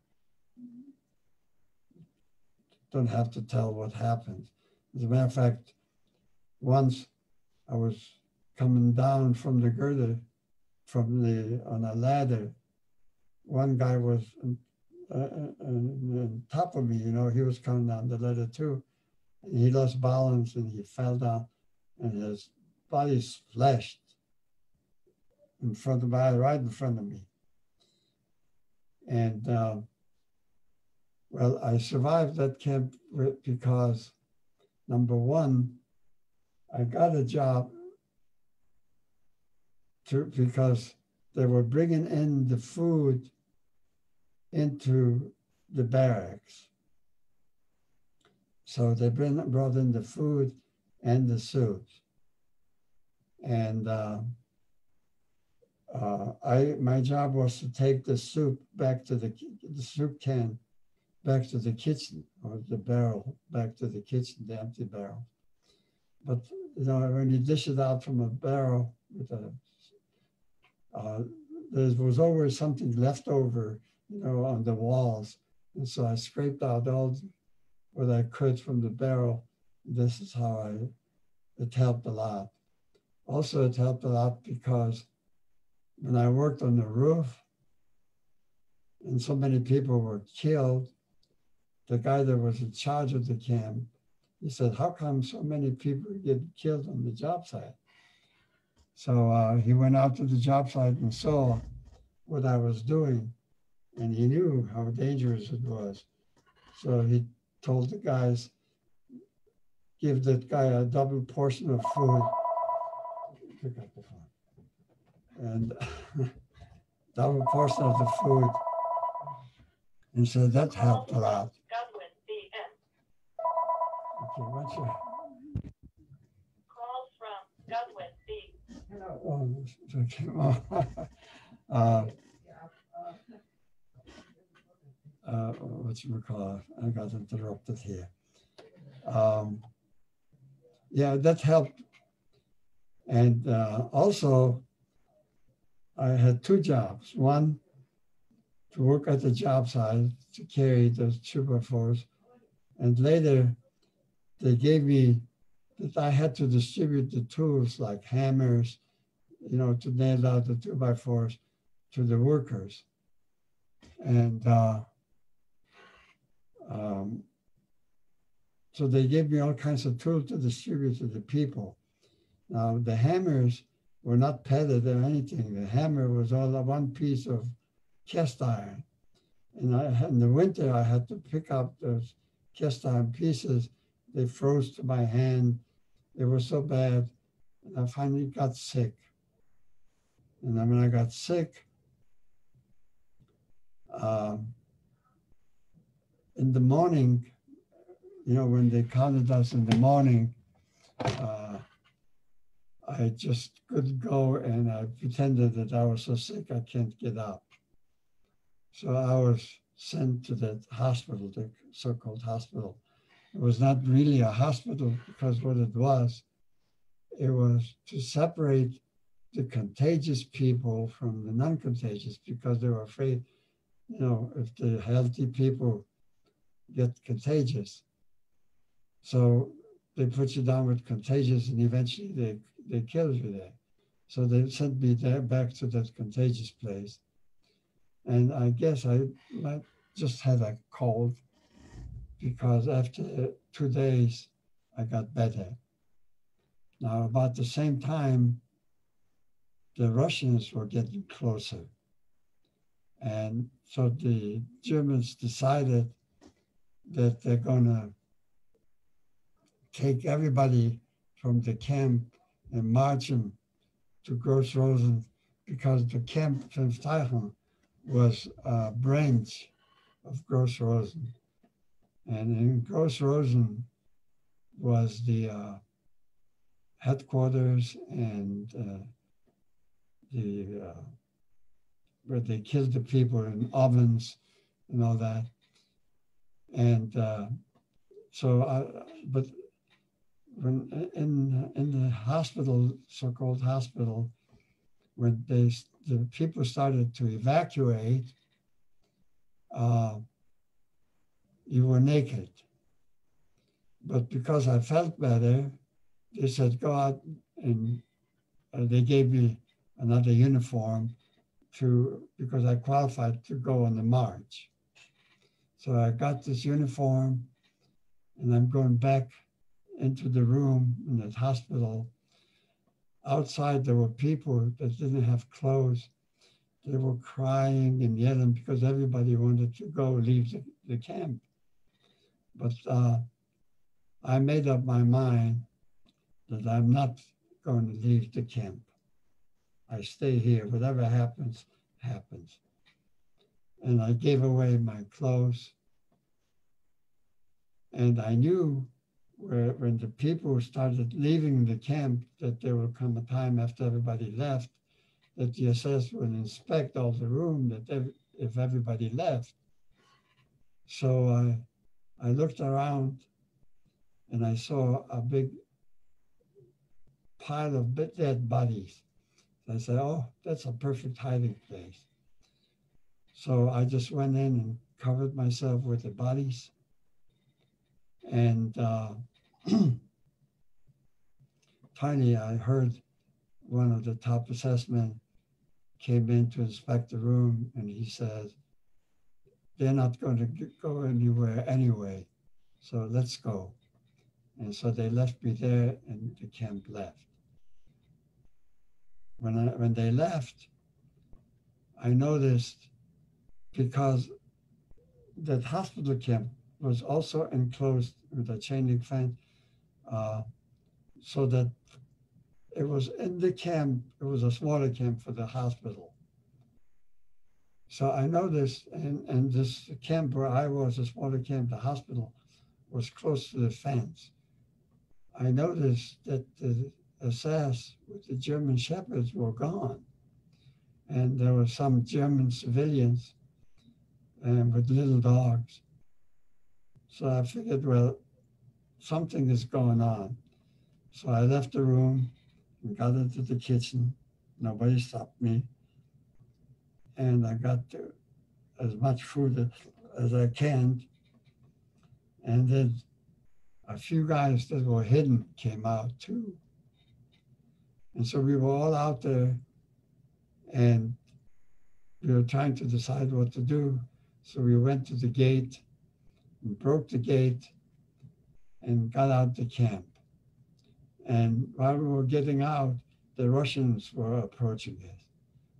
don't have to tell what happened. As a matter of fact, once I was coming down from the girder, on a ladder, one guy was on top of me, you know, he was coming down the ladder too. And he lost balance and he fell down and his body splashed right in front of me. And well, I survived that camp because, number one, I got a job because they were bringing in the food into the barracks. So they brought in the food and the soups. And my job was to take the soup back to the soup can back to the kitchen, or the barrel back to the kitchen, the empty barrel. But you know, when you dish it out from a barrel with there was always something left over, you know, on the walls. And so I scraped out all what I could from the barrel. This is how it helped a lot. Also, it helped a lot because when I worked on the roof and so many people were killed, the guy that was in charge of the camp, he said, how come so many people get killed on the job site? So he went out to the job site and saw what I was doing, and he knew how dangerous it was. So he told the guys, give that guy a double portion of food. Pick up the phone. And double portion of the food. And so that helped a lot. Okay, what's your... Calls from Godwin B. Whatchamacallit, I got interrupted here. Yeah, that helped. And also, I had two jobs. One, to work at the job site to carry those 2x4s. And later, they gave me that I had to distribute the tools like hammers, you know, to nail out the 2x4s to the workers. And so they gave me all kinds of tools to distribute to the people. Now, the hammers were not padded or anything. The hammer was all one piece of cast iron. And in the winter, I had to pick up those cast iron pieces. They froze to my hand. It was so bad. And I finally got sick. And then when I got sick, in the morning, you know, when they counted us in the morning, I just couldn't go, and I pretended that I was so sick I can't get up. So I was sent to that hospital, the so-called hospital. It was not really a hospital because what it was to separate the contagious people from the non-contagious because they were afraid, you know, if the healthy people get contagious. So they put you down with contagious and eventually they kill you there. So they sent me there back to that contagious place. And I guess I just had a cold because after 2 days, I got better. Now, about the same time, the Russians were getting closer. And so the Germans decided that they're gonna take everybody from the camp and march them to Gross-Rosen because the camp Fünfteichen was a branch of Gross-Rosen. And in Gross-Rosen was the headquarters and where they killed the people in ovens and all that. And but when in the hospital, so-called hospital, when the people started to evacuate, you were naked. But because I felt better, they said, go out, and they gave me another uniform because I qualified to go on the march. So I got this uniform and I'm going back into the room in that hospital. Outside, there were people that didn't have clothes. They were crying and yelling because everybody wanted to go leave the camp. But I made up my mind that I'm not going to leave the camp. I stay here. Whatever happens, happens. And I gave away my clothes. And I knew when the people started leaving the camp that there will come a time after everybody left that the SS would inspect all the room if everybody left. So I looked around and I saw a big pile of dead bodies. I said, oh, that's a perfect hiding place. So I just went in and covered myself with the bodies. And finally, I heard one of the top assessmen came in to inspect the room, and he said, they're not going to go anywhere anyway, so let's go. And so they left me there, and the camp left. When they left, I noticed, because that hospital camp was also enclosed with a chain link fence, so that it was in the camp, it was a smaller camp for the hospital. So I noticed, and this camp where I was, a smaller camp, the hospital, was close to the fence. I noticed that the SAS with the German shepherds were gone. And there were some German civilians and with little dogs. So I figured, well, something is going on. So I left the room and got into the kitchen. Nobody stopped me. And I got as much food as I can. And then a few guys that were hidden came out too. And so we were all out there, and we were trying to decide what to do. So we went to the gate and broke the gate and got out the camp. And while we were getting out, the Russians were approaching us.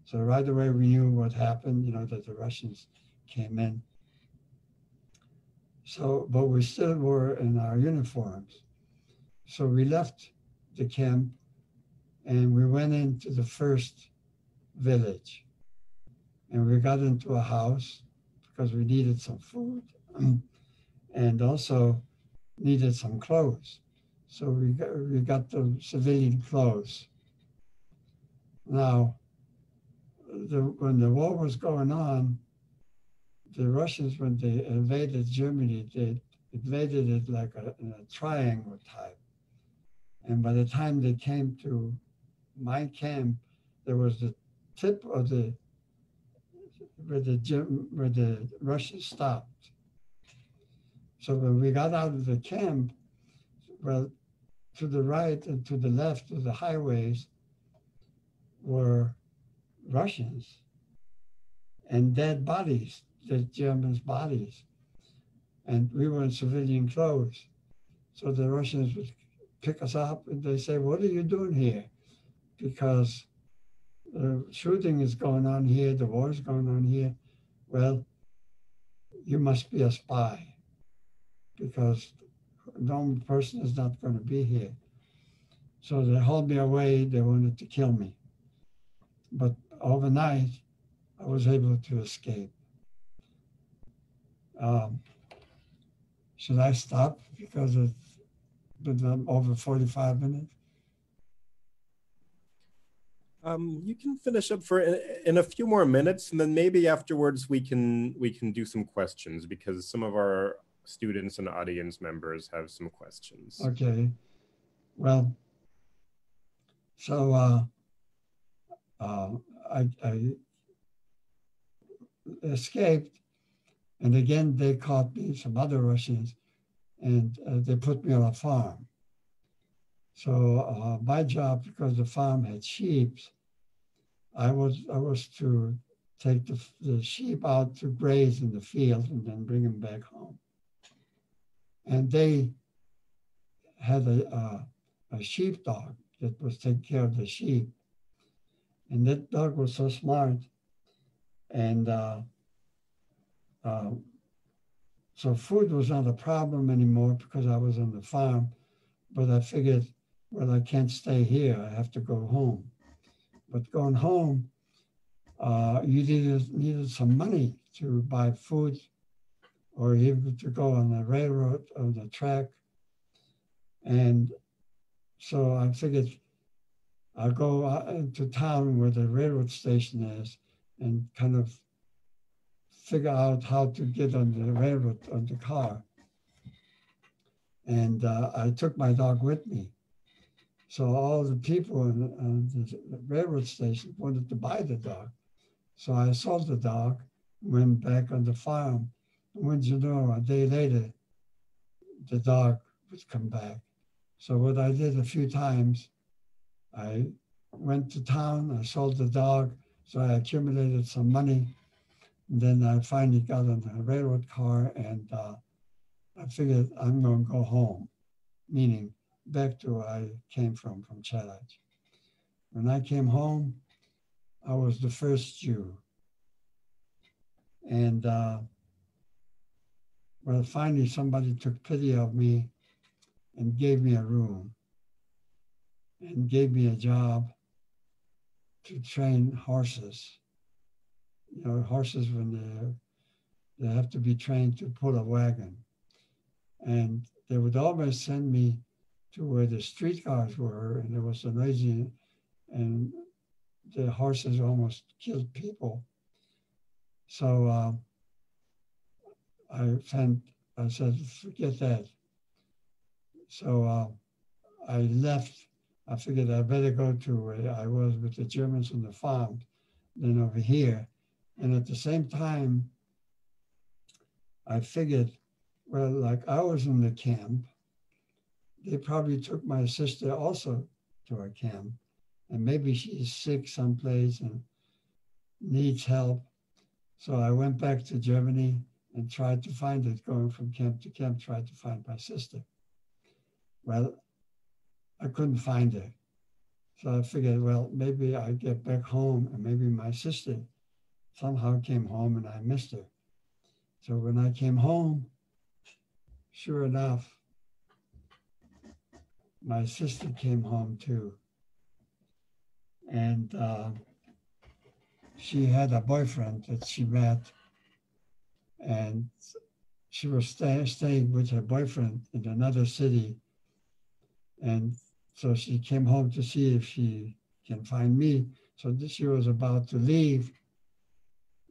So right away we knew what happened, that the Russians came in. So, but we still were in our uniforms. So we left the camp and we went into the first village. And we got into a house because we needed some food and also needed some clothes. So we got the civilian clothes. Now, when the war was going on, the Russians, when they invaded Germany, they invaded it like in a triangle type. And by the time they came to my camp, there was the tip of where the Russians stopped. So when we got out of the camp, well, to the right and to the left of the highways were Russians and dead bodies, the Germans' bodies. And we were in civilian clothes. So the Russians would pick us up and they say, what are you doing here? Because the shooting is going on here, the war is going on here. Well, you must be a spy because a normal person is not going to be here. So they hauled me away, they wanted to kill me. But overnight, I was able to escape. Should I stop because it's been over 45 minutes? You can finish up in a few more minutes, and then maybe afterwards we can do some questions because some of our students and audience members have some questions. Okay. Well, so I escaped, and again they caught me, some other Russians, and they put me on a farm. So my job, because the farm had sheep, I was to take the sheep out to graze in the field and then bring them back home. And they had a sheepdog that was taking care of the sheep. And that dog was so smart. And so food was not a problem anymore because I was on the farm. But I figured, well, I can't stay here. I have to go home. But going home, you needed some money to buy food or even to go on the railroad or the track. And so I figured I'll go out into town where the railroad station is and kind of figure out how to get on the railroad on the car. And I took my dog with me. So all the people on the railroad station wanted to buy the dog. So I sold the dog, went back on the farm. And when you know, a day later, the dog would come back. So what I did a few times, I went to town, I sold the dog, So I accumulated some money. And then I finally got on a railroad car, and I figured I'm going to go home, meaning back to where I came from Czeladz. When I came home, I was the first Jew. And well, finally somebody took pity of me and gave me a room and gave me a job to train horses. You know, horses when they have to be trained to pull a wagon. And they would always send me to where the streetcars were, and there was a noisy, and the horses almost killed people. So I said, forget that. So I left. I figured I better go to where I was with the Germans on the farm than over here. And at the same time, I figured, well, like I was in the camp, they probably took my sister also to a camp. And maybe she's sick someplace and needs help. So I went back to Germany and tried to find it, going from camp to camp, tried to find my sister. Well, I couldn't find her. So I figured, well, maybe I get back home and maybe my sister somehow came home and I missed her. So when I came home, sure enough, my sister came home too. And she had a boyfriend that she met, and she was staying with her boyfriend in another city. And so she came home to see if she can find me. So she was about to leave.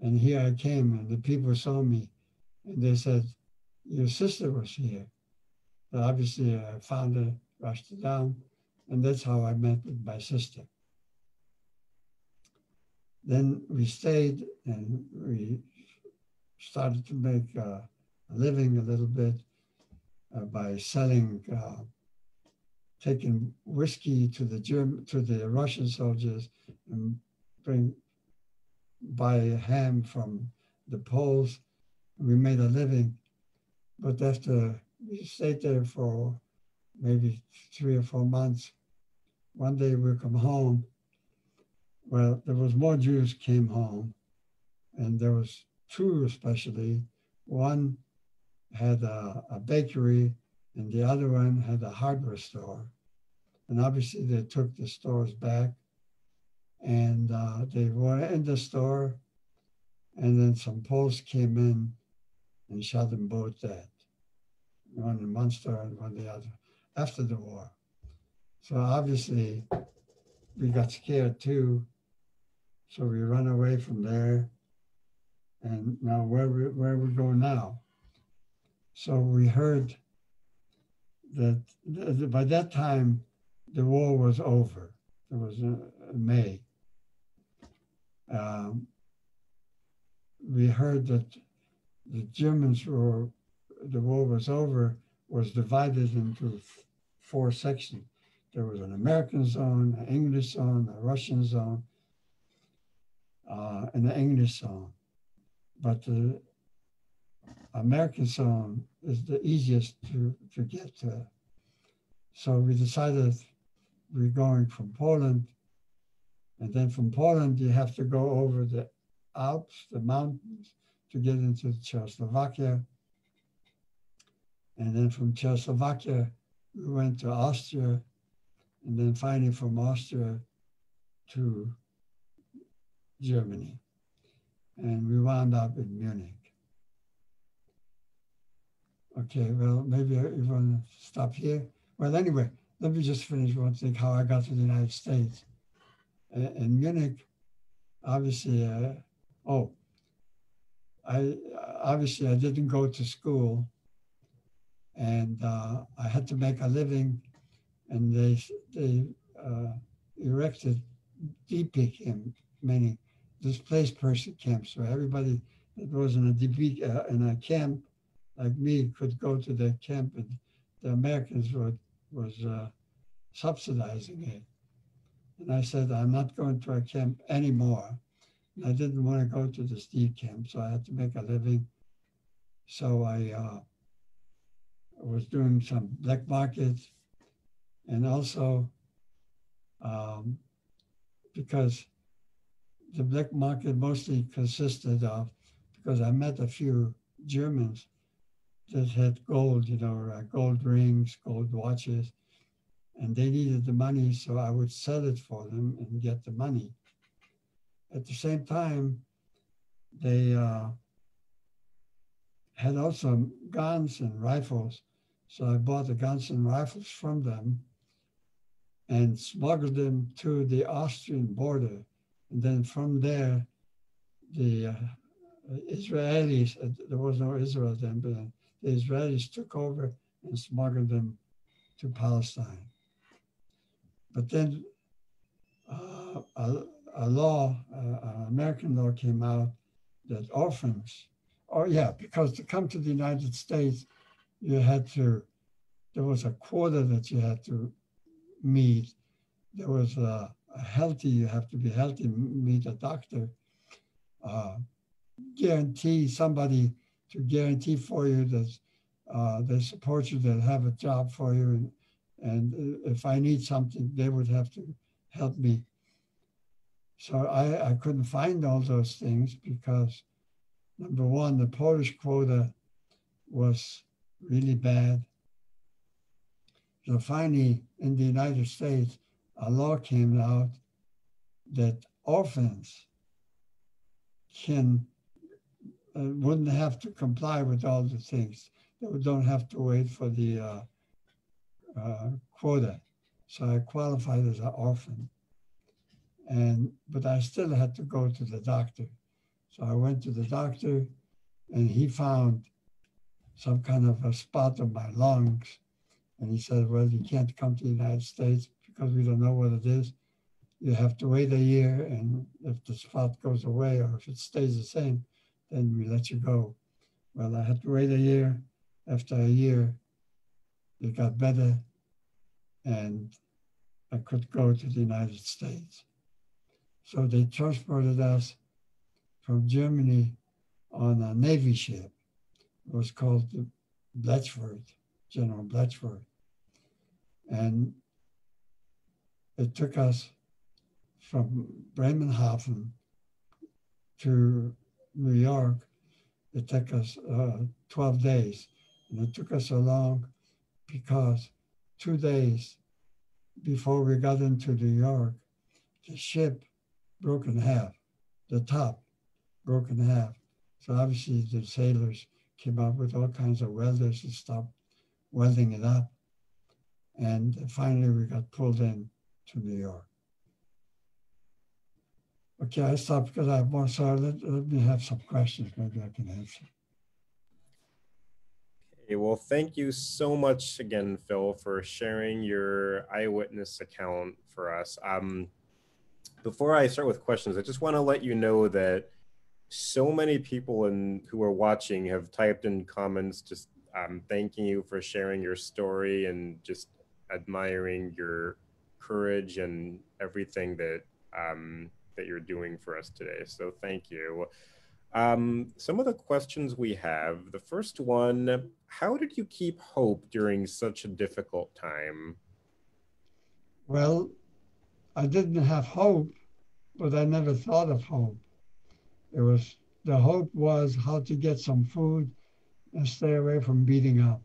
And here I came, and the people saw me, and they said, your sister was here. So obviously I found her, rushed her down, and that's how I met with my sister. Then we stayed, and we started to make a living a little bit by selling, taking whiskey to the Russian soldiers and buy ham from the Poles. We made a living, but after we stayed there for maybe 3 or 4 months, one day we come home. Well, there was more Jews came home, and there was 2 especially. One had a bakery, and the other one had a hardware store. And obviously they took the stores back, and they were in the store, and then some Poles came in and shot them both dead. One in one store and one the other, after the war. So obviously we got scared too. So we run away from there. And now where we go now? So we heard that by that time, the war was over. It was May. We heard that the Germans the war was over, was divided into 4 sections. There was an American zone, an English zone, a Russian zone, and an English zone. But the American zone is the easiest to get to. So we decided we're going from Poland, and then from Poland you have to go over the Alps, the mountains, to get into Czechoslovakia. And then from Czechoslovakia, we went to Austria, and then finally from Austria to Germany. And we wound up in Munich. Okay, well, maybe you want to stop here. Well, anyway, let me just finish one thing, how I got to the United States. In Munich, obviously, I didn't go to school, and I had to make a living, and they erected DP camp, meaning displaced person camps, so everybody that was in a DP in a camp like me could go to the camp, and the Americans was subsidizing it. And I said, I'm not going to a camp anymore. I didn't want to go to the steel camp, so I had to make a living. So I was doing some black markets, and also because the black market mostly consisted of, because I met a few Germans that had gold, gold rings, gold watches, and they needed the money, so I would sell it for them and get the money. At the same time, they had also guns and rifles, so I bought the guns and rifles from them and smuggled them to the Austrian border. And then from there, the Israelis, there was no Israel then, but the Israelis took over and smuggled them to Palestine. But then a law, an American law came out that orphans, because to come to the United States, there was a quota that you had to meet. There was you have to be healthy, meet a doctor, guarantee somebody to guarantee for you that they support you, they'll have a job for you. And if I need something, they would have to help me. So I couldn't find all those things because, number one, the Polish quota was really bad. So finally, in the United States, a law came out that orphans wouldn't have to comply with all the things. They don't have to wait for the quota. So I qualified as an orphan. But I still had to go to the doctor. So I went to the doctor and he found some kind of a spot on my lungs. And he said, well, you can't come to the United States because we don't know what it is. You have to wait a year, and if the spot goes away or if it stays the same, then we let you go. Well, I had to wait a year. After a year, it got better, and I could go to the United States. So they transported us from Germany on a Navy ship. It was called the Bletchford, General Bletchford. And it took us from Bremerhaven to New York. It took us 12 days. And it took us so long because 2 days before we got into New York, the ship broke in half, the top broke in half. So obviously the sailors came up with all kinds of welders and stopped welding it up. And finally we got pulled in to New York. Okay, I stopped because I have more, so let me have some questions, maybe I can answer. Okay, well, thank you so much again, Phil, for sharing your eyewitness account for us. Before I start with questions, I just want to let you know that so many people who are watching have typed in comments just thanking you for sharing your story and just admiring your courage and everything that that you're doing for us today. So thank you. Some of the questions we have, the first one, how did you keep hope during such a difficult time? Well, I didn't have hope, but I never thought of hope. The hope was how to get some food and stay away from beating up.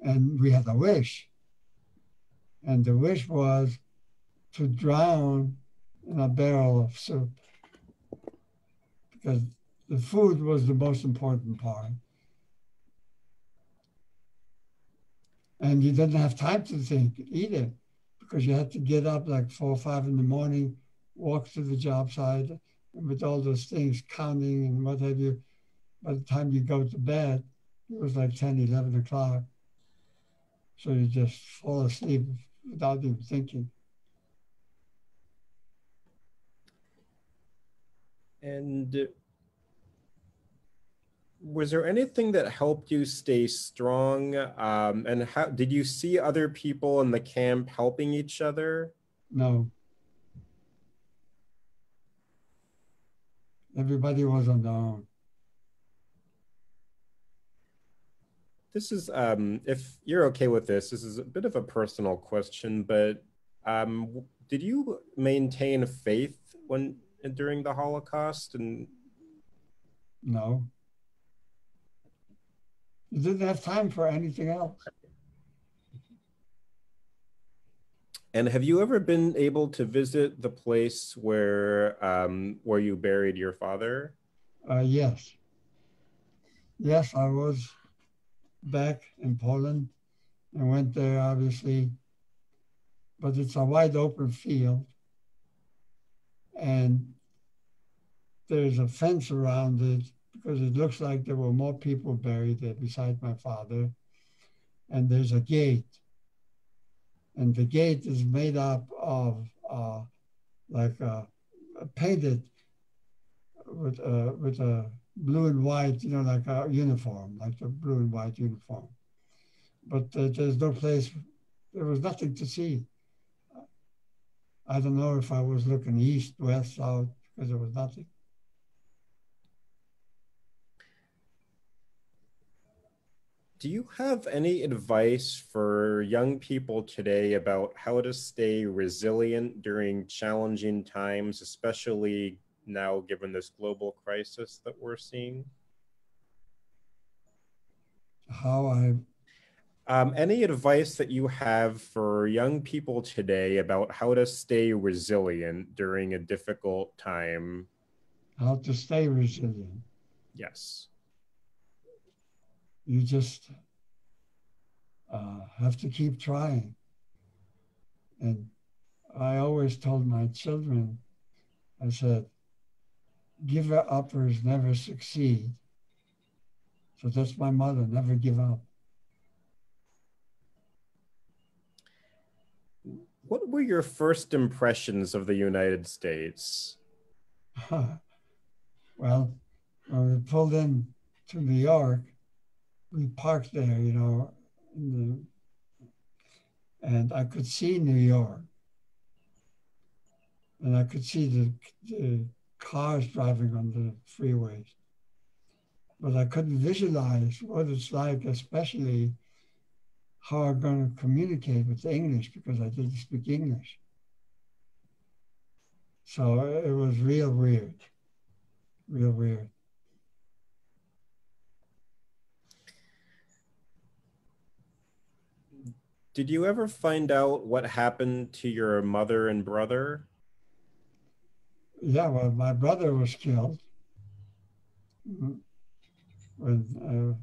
And we had a wish. And the wish was to drown in a barrel of soup, because the food was the most important part. And you didn't have time to think, eat it, because you had to get up like 4 or 5 in the morning, walk to the job site, and with all those things, counting and what have you, by the time you go to bed, it was like 10, 11 o'clock. So you just fall asleep without even thinking. And was there anything that helped you stay strong? And how did you see other people in the camp helping each other? No. Everybody was on their own. This is, if you're okay with this, this is a bit of a personal question, but did you maintain faith when during the Holocaust? And No. You didn't have time for anything else. have you ever been able to visit the place where you buried your father? Yes. Yes, I was back in Poland and went there, obviously, but it's a wide open field and there's a fence around it because it looks like there were more people buried there besides my father. And there's a gate. And the gate is made up of painted with a blue and white, like a uniform, like the blue and white uniform. But there's no place, there was nothing to see. I don't know if I was looking east, west, south, because there was nothing. Do you have any advice for young people today about how to stay resilient during challenging times, especially now given this global crisis that we're seeing? Any advice that you have for young people today about how to stay resilient during a difficult time? How to stay resilient. Yes. You just have to keep trying. And I always told my children, I said, giver-uppers never succeed. So that's my motto, never give up. What were your first impressions of the United States? Well, when we pulled in to New York, we parked there, and I could see New York. And I could see the cars driving on the freeways. But I couldn't visualize what it's like, especially how I'm going to communicate with English because I didn't speak English. So it was real weird, real weird. Did you ever find out what happened to your mother and brother? Yeah, well, my brother was killed. When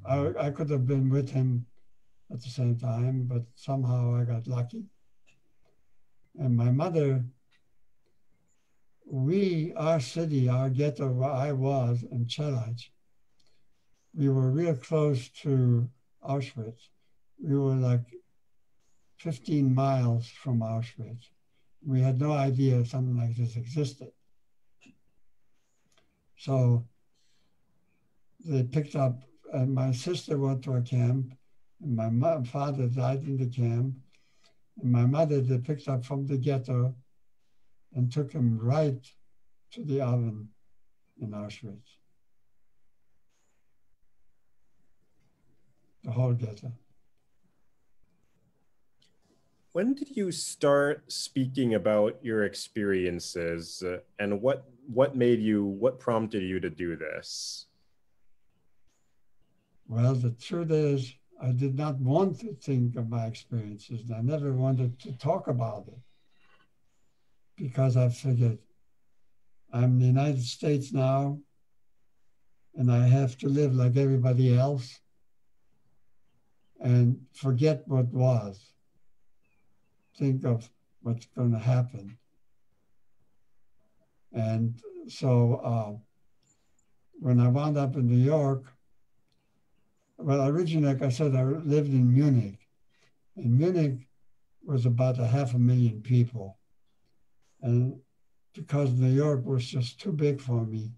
I could have been with him at the same time, but somehow I got lucky. And my mother, our city, our ghetto where I was in Czeladz, we were real close to Auschwitz. We were like 15 miles from Auschwitz. We had no idea something like this existed. So they picked up, and my sister went to a camp, and my father died in the camp, and my mother, they picked up from the ghetto and took him right to the oven in Auschwitz. The whole ghetto. When did you start speaking about your experiences, and what prompted you to do this? Well, the truth is, I did not want to think of my experiences. I never wanted to talk about it because I figured I'm in the United States now and I have to live like everybody else and forget what was. Think of what's going to happen. And so when I wound up in New York, well, originally, like I said, I lived in Munich. And Munich was about 500,000 people. And because New York was just too big for me.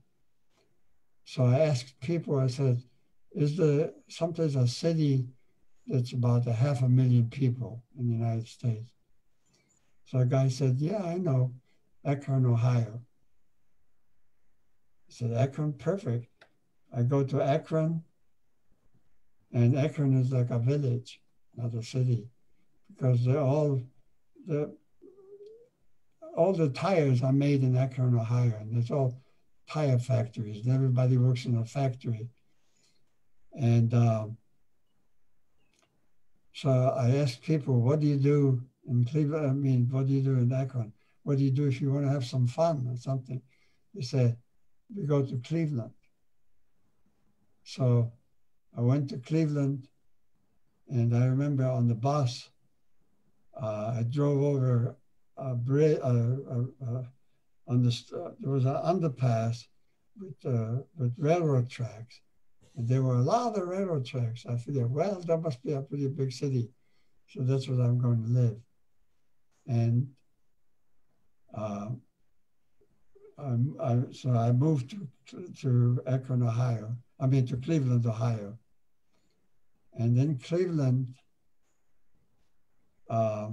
So I asked people, I said, is there someplace, a city that's about 500,000 people in the United States? So a guy said, yeah, I know, Akron, Ohio. I said, Akron, perfect. I go to Akron, and Akron is like a village, not a city, because the all the tires are made in Akron, Ohio, and it's all tire factories, and everybody works in a factory. And so I asked people, what do you do in Cleveland? I mean, what do you do in Akron? What do you do if you want to have some fun or something? They said, we go to Cleveland. So I went to Cleveland, and I remember on the bus, I drove over a bridge, there was an underpass with railroad tracks. And there were a lot of railroad tracks. I figured, well, that must be a pretty big city. So that's where I'm going to live. And so I moved to Akron, Ohio. I mean, to Cleveland, Ohio. And in Cleveland, I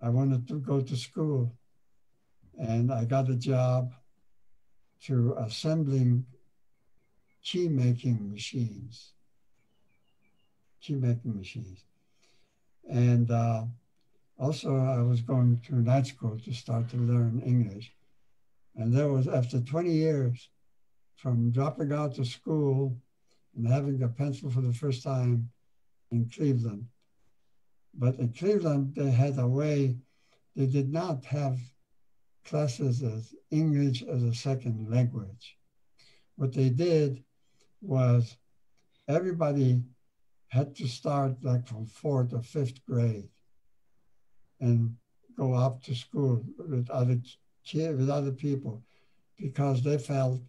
wanted to go to school. And I got a job to assembling key making machines. And also I was going to night school to start to learn English. And that was after 20 years from dropping out of school and having a pencil for the first time in Cleveland. But in Cleveland, they had a way, they did not have classes as English as a second language. What they did was everybody had to start like from 4th or 5th grade and go up to school with other kids, with other people, because they felt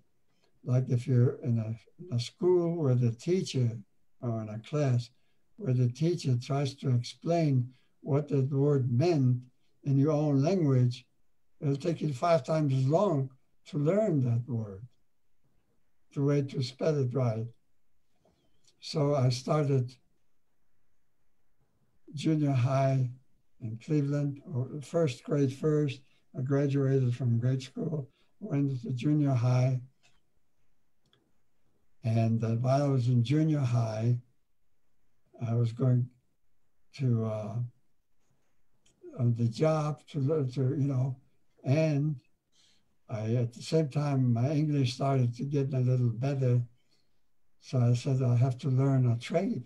like if you're in a school where the teacher, or in a class where the teacher tries to explain what that word meant in your own language, it'll take you 5 times as long to learn that word, the way to spell it right. So I started junior high in Cleveland, or first grade first. I graduated from grade school, went to junior high. And while I was in junior high, I was going to the job to learn and at the same time, my English started to get a little better. So I said, I have to learn a trade.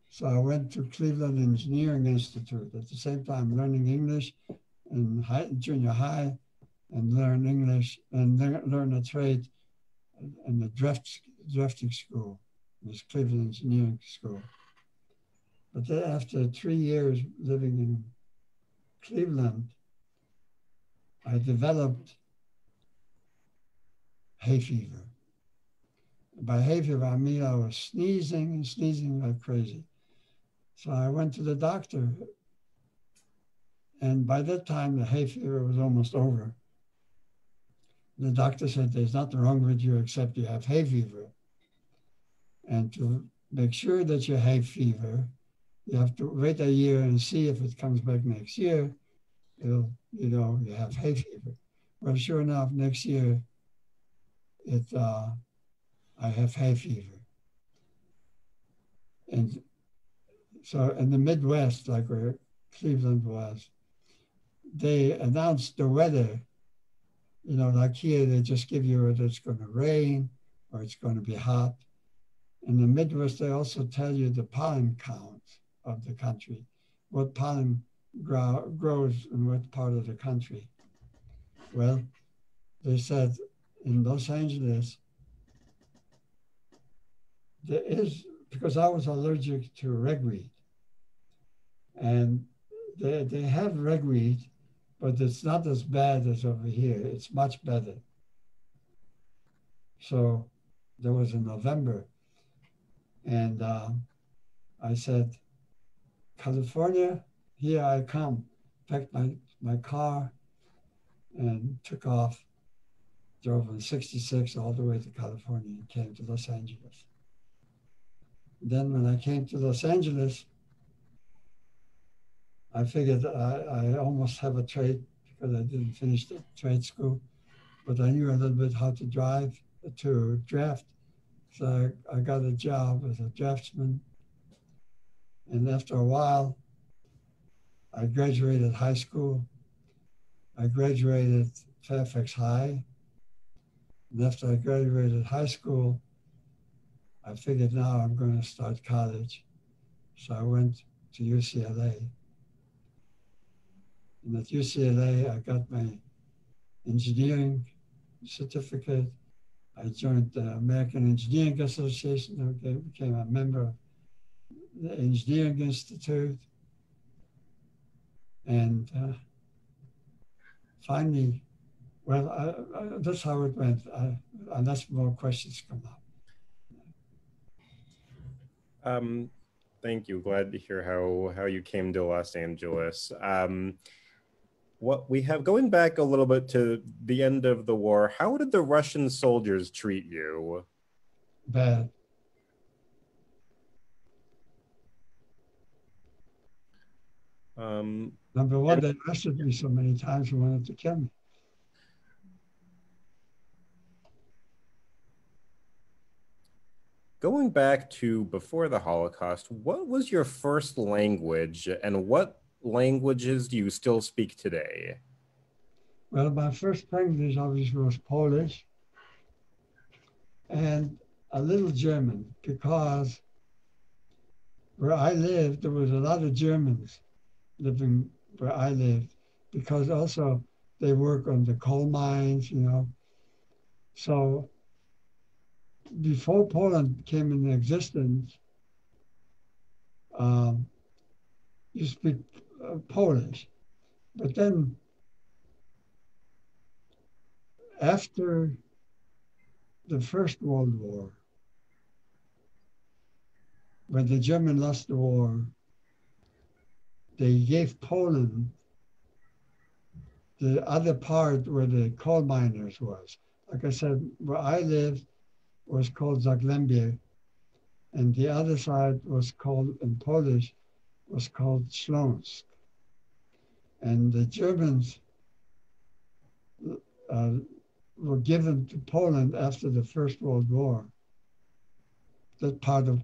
So I went to Cleveland Engineering Institute at the same time, learning English in junior high, and learn English and learn a trade in the drafting school, this Cleveland Engineering School. But then after 3 years living in Cleveland, I developed hay fever. By hay fever, I mean I was sneezing and sneezing like crazy. So I went to the doctor, and by that time the hay fever was almost over. The doctor said, there's nothing wrong with you except you have hay fever. And to make sure that you have fever, you have to wait a year and see if it comes back next year. You have hay fever. Well, sure enough, next year, I have hay fever. And so in the Midwest, like where Cleveland was, they announced the weather. Like here, they just give you whether it's going to rain or it's going to be hot. In the Midwest, they also tell you the pollen count of the country, what pollen grows in what part of the country. Well, they said in Los Angeles, there is, because I was allergic to ragweed, and they have ragweed, but it's not as bad as over here. It's much better. So there was in November, and I said, California, here I come. Packed my car and took off, drove on 66 all the way to California and came to Los Angeles. Then when I came to Los Angeles, I figured I almost have a trade because I didn't finish the trade school, but I knew a little bit how to drive, to draft. So I got a job as a draftsman. And after a while, I graduated high school. I graduated Fairfax High. And after I graduated high school, I figured now I'm going to start college. So I went to UCLA. And at UCLA, I got my engineering certificate. I joined the American Engineering Association. I became a member of the Engineering Institute. And finally, well, that's how it went. Unless more questions come up. Thank you. Glad to hear how you came to Los Angeles. What we have, going back a little bit to the end of the war, how did the Russian soldiers treat you? Bad. Number one, they arrested me so many times and wanted to kill me. Going back to before the Holocaust, what was your first language and what languages do you still speak today? Well, my first language obviously was Polish and a little German, because where I lived, there was a lot of Germans living where I lived, because also they work on the coal mines, you know. So before Poland came into existence, you speak Polish. But then after the First World War, when the Germans lost the war, they gave Poland the other part where the coal miners was. Like I said, where I lived was called Zagłębie, and the other side was called, in Polish, was called Śląsk. And the Germans were given to Poland after the First World War, that part of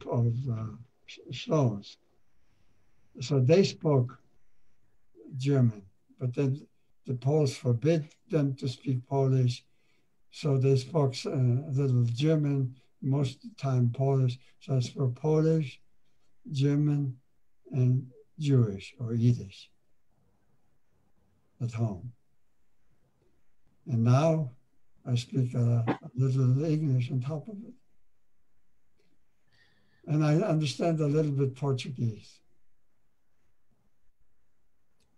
Śląsk. So they spoke German, but then the Poles forbid them to speak Polish. So they spoke a little German, most of the time Polish. So I spoke Polish, German, and Jewish or Yiddish at home. And now I speak a little English on top of it. And I understand a little bit Portuguese.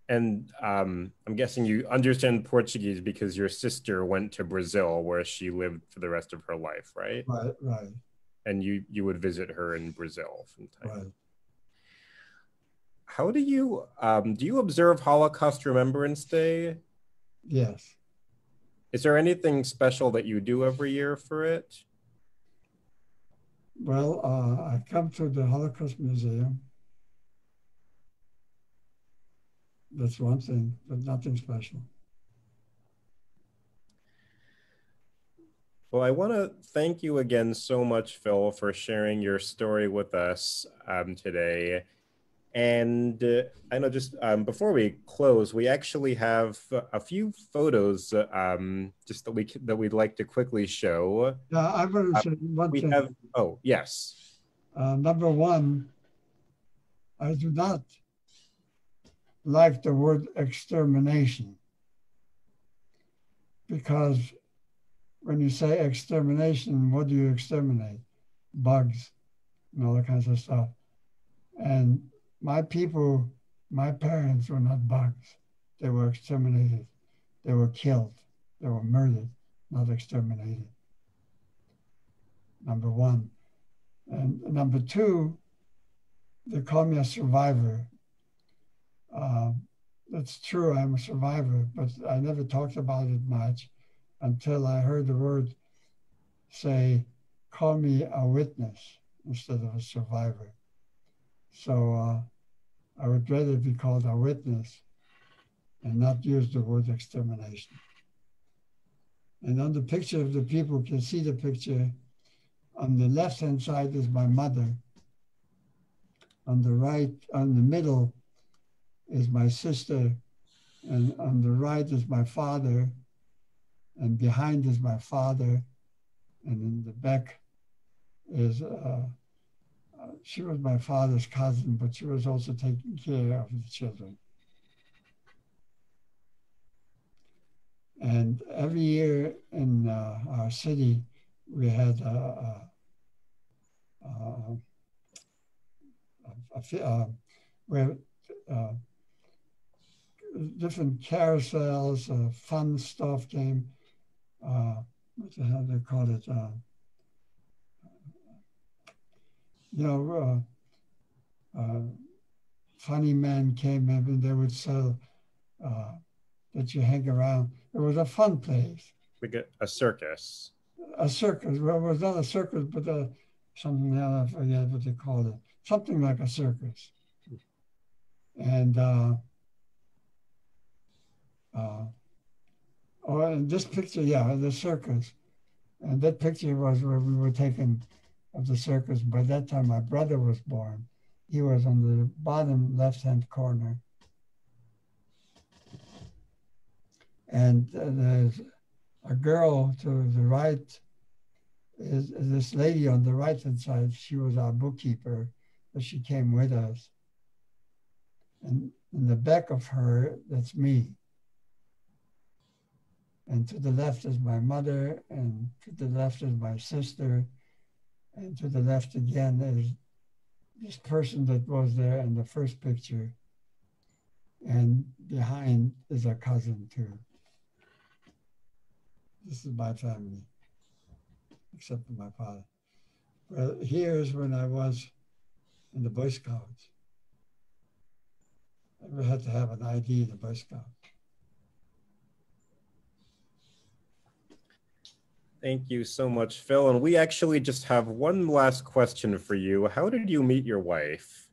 And I'm guessing you understand Portuguese because your sister went to Brazil, where she lived for the rest of her life, right? Right, right. And you would visit her in Brazil from time. Right. How do you observe Holocaust Remembrance Day? Yes. Is there anything special that you do every year for it? Well, I come to the Holocaust Museum. That's one thing, but nothing special. Well, I want to thank you again so much, Phil, for sharing your story with us today. And I know just before we close, we actually have a few photos just that we'd like to quickly show. Yeah, I want to say one thing. Oh, yes. Number one, I do not like the word extermination, because when you say extermination, what do you exterminate? Bugs and all that kinds of stuff. And my people, my parents were not bugs. They were exterminated. They were killed. They were murdered, not exterminated. Number one. And number two, they call me a survivor. That's true, I'm a survivor, but I never talked about it much until I heard the word say, call me a witness instead of a survivor. So I would rather be called a witness and not use the word extermination. And on the picture, if the people can see the picture, on the left-hand side is my mother. On the right, on the middle is my sister, and on the right is my father, and behind is my father, and in the back is, she was my father's cousin, but she was also taking care of the children. And every year in our city, we had where different carousels, fun stuff came. What the hell they call it? Funny men came in and they would sell that you hang around. It was a fun place. Like a circus. A circus. Well, it was not a circus, but something else. I forget what they called it. Something like a circus. And in this picture, yeah, the circus. And that picture was where we were taken of the circus. By that time, my brother was born. He was on the bottom left-hand corner. And there's a girl to the right, is this lady on the right-hand side. She was our bookkeeper, but she came with us. And in the back of her, that's me. And to the left is my mother, and to the left is my sister, and to the left again is this person that was there in the first picture. And behind is a cousin too. This is my family, except for my father. Well, here's when I was in the Boy Scouts. I had to have an ID in the Boy Scouts. Thank you so much, Phil. And we actually just have one last question for you. How did you meet your wife?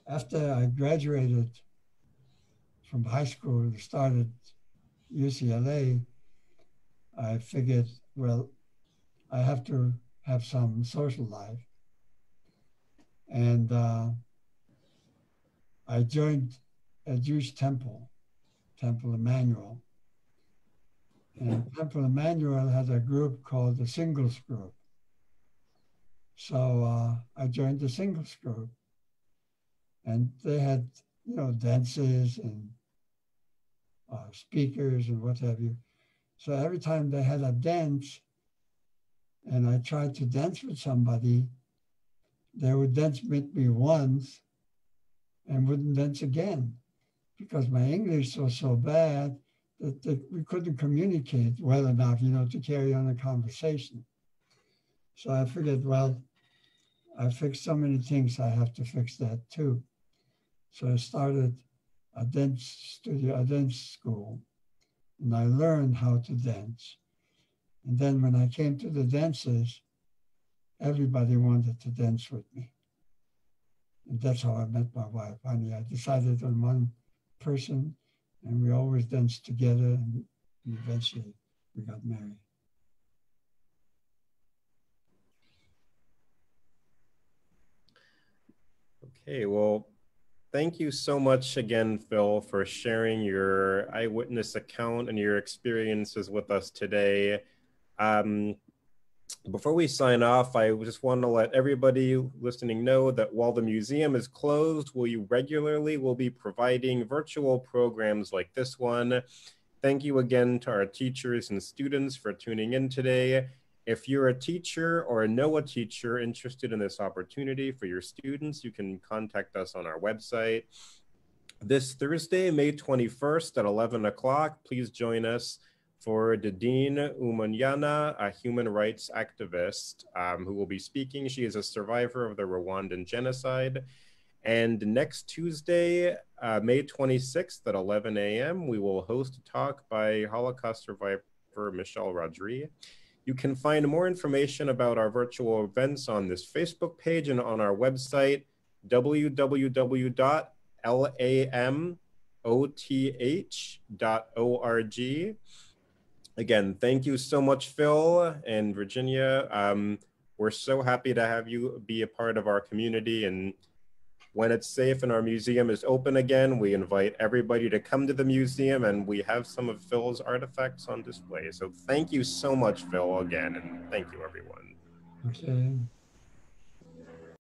After I graduated from high school and started UCLA, I figured, well, I have to have some social life. And I joined a Jewish temple, Temple Emmanuel. And Temple Emmanuel has a group called the Singles Group. So I joined the Singles Group. And they had, dances and speakers and what have you. So every time they had a dance and I tried to dance with somebody, they would dance with me once and wouldn't dance again because my English was so bad that we couldn't communicate well enough, to carry on a conversation. So I figured, well, I fixed so many things, I have to fix that too. So I started a dance studio, a dance school, and I learned how to dance. And then when I came to the dances, everybody wanted to dance with me. And that's how I met my wife. Finally, I decided on one person, and we always danced together, and eventually we got married. Okay, well, thank you so much again, Phil, for sharing your eyewitness account and your experiences with us today. Before we sign off, I just want to let everybody listening know that while the museum is closed, we regularly will be providing virtual programs like this one. Thank you again to our teachers and students for tuning in today. If you're a teacher or know a teacher interested in this opportunity for your students, you can contact us on our website. This Thursday, May 21st at 11 o'clock, please join us for Dadine Umanyana, a human rights activist who will be speaking. She is a survivor of the Rwandan genocide. And next Tuesday, May 26th at 11 a.m., we will host a talk by Holocaust survivor Michelle Rodri. You can find more information about our virtual events on this Facebook page and on our website. www.lamoth.org. Again, thank you so much, Phil and Virginia. We're so happy to have you be a part of our community. And when it's safe and our museum is open again, we invite everybody to come to the museum, and we have some of Phil's artifacts on display. So thank you so much, Phil, again, and thank you, everyone. Okay.